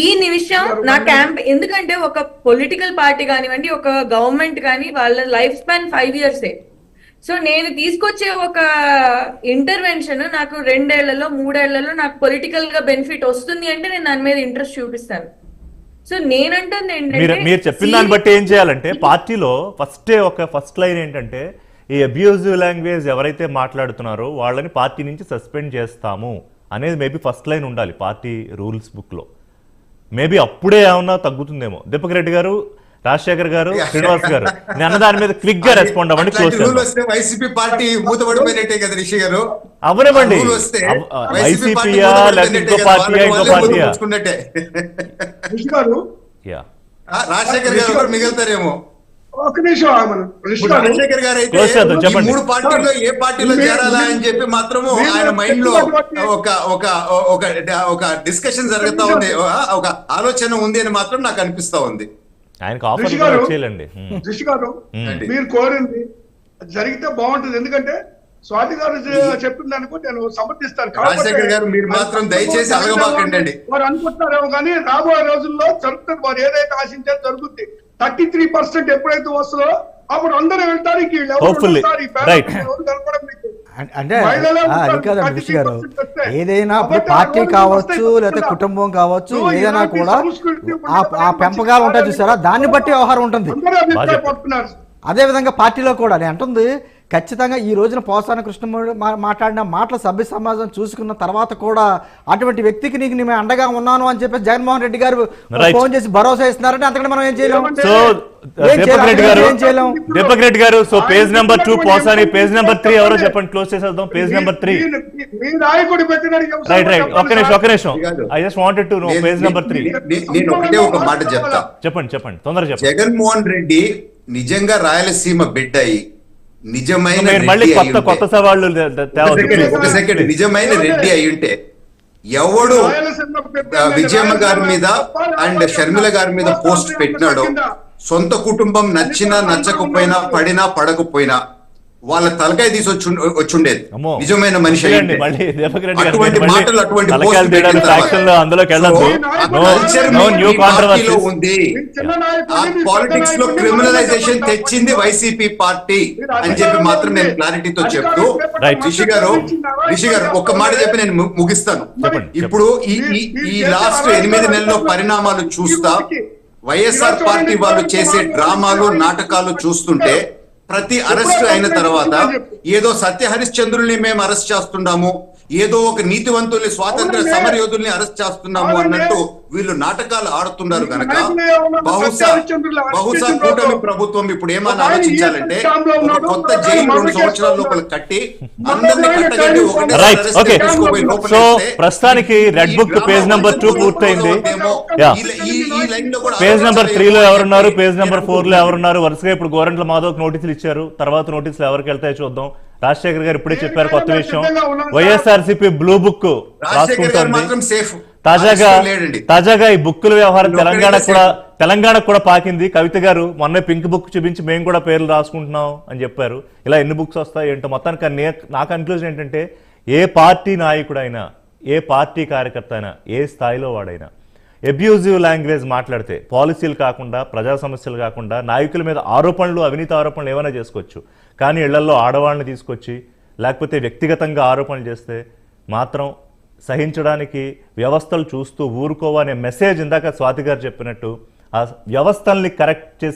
ఈ నిమిషం నా క్యాంప్. ఎందుకంటే ఒక పొలిటికల్ పార్టీ కానివ్వండి, ఒక గవర్నమెంట్ కానీ వాళ్ళ లైఫ్ స్పాన్ 5 years. సో నేను తీసుకొచ్చే ఒక ఇంటర్వెన్షన్ నాకు 2 ఏళ్లలో 3 ఏళ్లలో నాకు పొలిటికల్ గా బెనిఫిట్ వస్తుంది అంటే నేను దాని మీద ఇంట్రెస్ట్ చూపిస్తాను. సో నేనంటుంది ఏంటంటే మీరు చెప్పిన దాన్ని బట్టి ఏం చేయాలంటే పార్టీలో ఫస్ట్ లైన్ ఏంటంటే ఈ అబ్యూజివ్ లాంగ్వేజ్ ఎవరైతే మాట్లాడుతున్నారో వాళ్ళని పార్టీ నుంచి సస్పెండ్ చేస్తాము అనేది మేబీ ఫస్ట్ లైన్ ఉండాలి పార్టీ రూల్స్ బుక్ లో. మేబీ అప్పుడే ఏమన్నా తగ్గుతుందేమో. దీపక్ రెడ్డి గారు, రాజశేఖర్ గారు, శ్రీనివాస్ గారు నేను దాని మీద క్విక్ గా రెస్పాండ్ అవ్వండి. వైసీపీ పార్టీ మూతపడిపోయినట్టే కదా రిషి గారు. అవునవ్వండి, వైసీపీయా లేకపోతే ఇంకో పార్టీయా ఇంకో పార్టీయా? రాజశేఖర్ గారు కూడా మిగులుతారేమో. ఒక నిమిషం రాజశేఖర్ గారు అయితే 3 పార్టీల్లో ఏ పార్టీలో చేరాలా అని చెప్పి మాత్రము ఆయన మైండ్ లో ఒక డిస్కషన్ జరుగుతా ఉంది, ఒక ఆలోచన ఉంది అని మాత్రం నాకు అనిపిస్తా ఉంది. ఆయనకు ఆఫర్ చేయాలండి. రిషి గారు మీరు కోరింది జరిగితే బాగుంటుంది. ఎందుకంటే స్వాతి గారు చెప్పిన దానికి నేను సమర్థిస్తాను. రాజశేఖర్ గారు మీరు మాత్రం దయచేసి అలగబాకండి. వారు అనుకుంటున్నారేమో కానీ రాబోయే రోజుల్లో జరుగుతుంది. వారు ఏదైతే ఆశించారో జరుగుతుంది. 33% ఎప్పుడైతే వస్తుందో అప్పుడు అందరూ వెళ్తారు. Hopefully. Right. అంటే అది కాదండి ఋషి గారు, ఏదైనా పార్టీ కావచ్చు లేకపోతే కుటుంబం కావచ్చు, ఏదైనా కూడా ఆ పెంపకాలు ఉంటాయి చూసారా, దాన్ని బట్టి వ్యవహారం ఉంటుంది. అదే విధంగా పార్టీలో కూడా నేను అంటుంది ఖచ్చితంగా ఈ రోజున పోసాని కృష్ణమూర్తి మాట్లాడిన మాటల సభ్య సమాజం చూసుకున్న తర్వాత కూడా అటువంటి వ్యక్తికి నీకు నేను అండగా ఉన్నాను అని చెప్పేసి జగన్మోహన్ రెడ్డి గారు ఫోన్ చేసి భరోసా ఇస్తున్నారంటే అంతకంటే మనం ఏం చేయలేం. సో దీపక్ రెడ్డి గారు, so page number 2 Posani, page number 3 ఎవరో చెప్పండి, క్లోజ్ చేసేద్దాం. Page number 3 right. ఒక్క నిమిషం I just wanted to know page number 3. నేను ఒకటే ఒక మాట చెప్తా. చెప్పండి తొందరగా చెప్పండి. జగన్మోహన్ రెడ్డి నిజంగా రాయలసీమ బిడ్డ అయి నిజమైన మళ్ళీ కొత్త సవాళ్ళు ఒక సెకండ్ నిజమైన రెడ్డి అయి ఉంటే ఎవడు విజయమ్మ గారి మీద అండ్ షర్మిల గారి మీద పోస్ట్ పెట్టినాడో సొంత కుటుంబం నచ్చినా నచ్చకపోయినా పడినా పడకపోయినా వాళ్ళ తలకాయ తీసి వచ్చుండేది నిజమైన మనిషి. అటువంటి మాటలు అటువంటి ఉంది. ఆ పాలిటిక్స్ లో క్రిమినలైజేషన్ తెచ్చింది వైసీపీ పార్టీ అని చెప్పి మాత్రం నేను క్లారిటీతో చెప్తూ, రిషి గారు ఒక్క మాట చెప్పి నేను ముగిస్తాను. ఇప్పుడు ఈ లాస్ట్ 8 నెలల్లో పరిణామాలు చూస్తా వైఎస్ఆర్ పార్టీ వాళ్ళు చేసే డ్రామాలు నాటకాలు చూస్తుంటే ప్రతి అరెస్ట్ అయిన తర్వాత ఏదో సత్య హరిశ్చంద్రుల్ని మేము అరెస్ట్ చేస్తున్నాము, ఏదో ఒక నీతివంతుల్ని స్వాతంత్ర సమరయోధుల్ని అరెస్ట్ చేస్తున్నాము అన్నట్టు వీళ్ళు నాటకాలు ఆడుతున్నారు కనుక బహుశా కూటమి ప్రభుత్వం ఇప్పుడు ఏమైనా ఆలోచించాలంటే ఒక కొత్త జైలు 2 సంవత్సరాల లోపల కట్టి అందరినీ కట్టగట్టి సో ప్రస్తుతానికి రెడ్ బుక్ పేజ్ నెంబర్ 2 పూర్తయింది. పేజ్ నెంబర్ 3 లో ఎవరున్నారు, పేజ్ నెంబర్ 4 లో ఎవరున్నారు, వరుసగా ఇప్పుడు గోరంట్ల మాధవ్ నోటీసులు ఇచ్చారు. తర్వాత నోటీసులు ఎవరికి వెళ్తాయో చూద్దాం. రాజశేఖర్ గారు ఇప్పుడే చెప్పారు కొత్త విషయం, వైఎస్ఆర్సీపీ బ్లూ బుక్ రాసుకుంటుంది. తాజాగా ఈ బుక్కుల వ్యవహారం తెలంగాణకు కూడా పాకింది. కవిత గారు మొన్న పింక్ బుక్ చూపించి మేము కూడా పేర్లు రాసుకుంటున్నాం అని చెప్పారు. ఇలా ఎన్ని బుక్స్ వస్తాయి ఏంటో మొత్తానికి నా కన్క్లూజన్ ఏంటంటే ఏ పార్టీ నాయకుడైనా, ఏ పార్టీ కార్యకర్త అయినా, ఏ స్థాయిలో వాడైనా అబ్యూజివ్ లాంగ్వేజ్ మాట్లాడితే పాలసీలు కాకుండా, ప్రజా సమస్యలు కాకుండా, నాయకుల మీద ఆరోపణలు, అవినీతి ఆరోపణలు ఏమైనా చేసుకోవచ్చు. కానీ ఇళ్లలో ఆడవాళ్ళని తీసుకొచ్చి లేకపోతే వ్యక్తిగతంగా ఆరోపణలు చేస్తే మాత్రం సహించడానికి వ్యవస్థలు చూస్తూ ఊరుకోవనే మెసేజ్ ఇందాక స్వాతి గారు చెప్పినట్టు ఆ వ్యవస్థల్ని కరెక్ట్ చేసి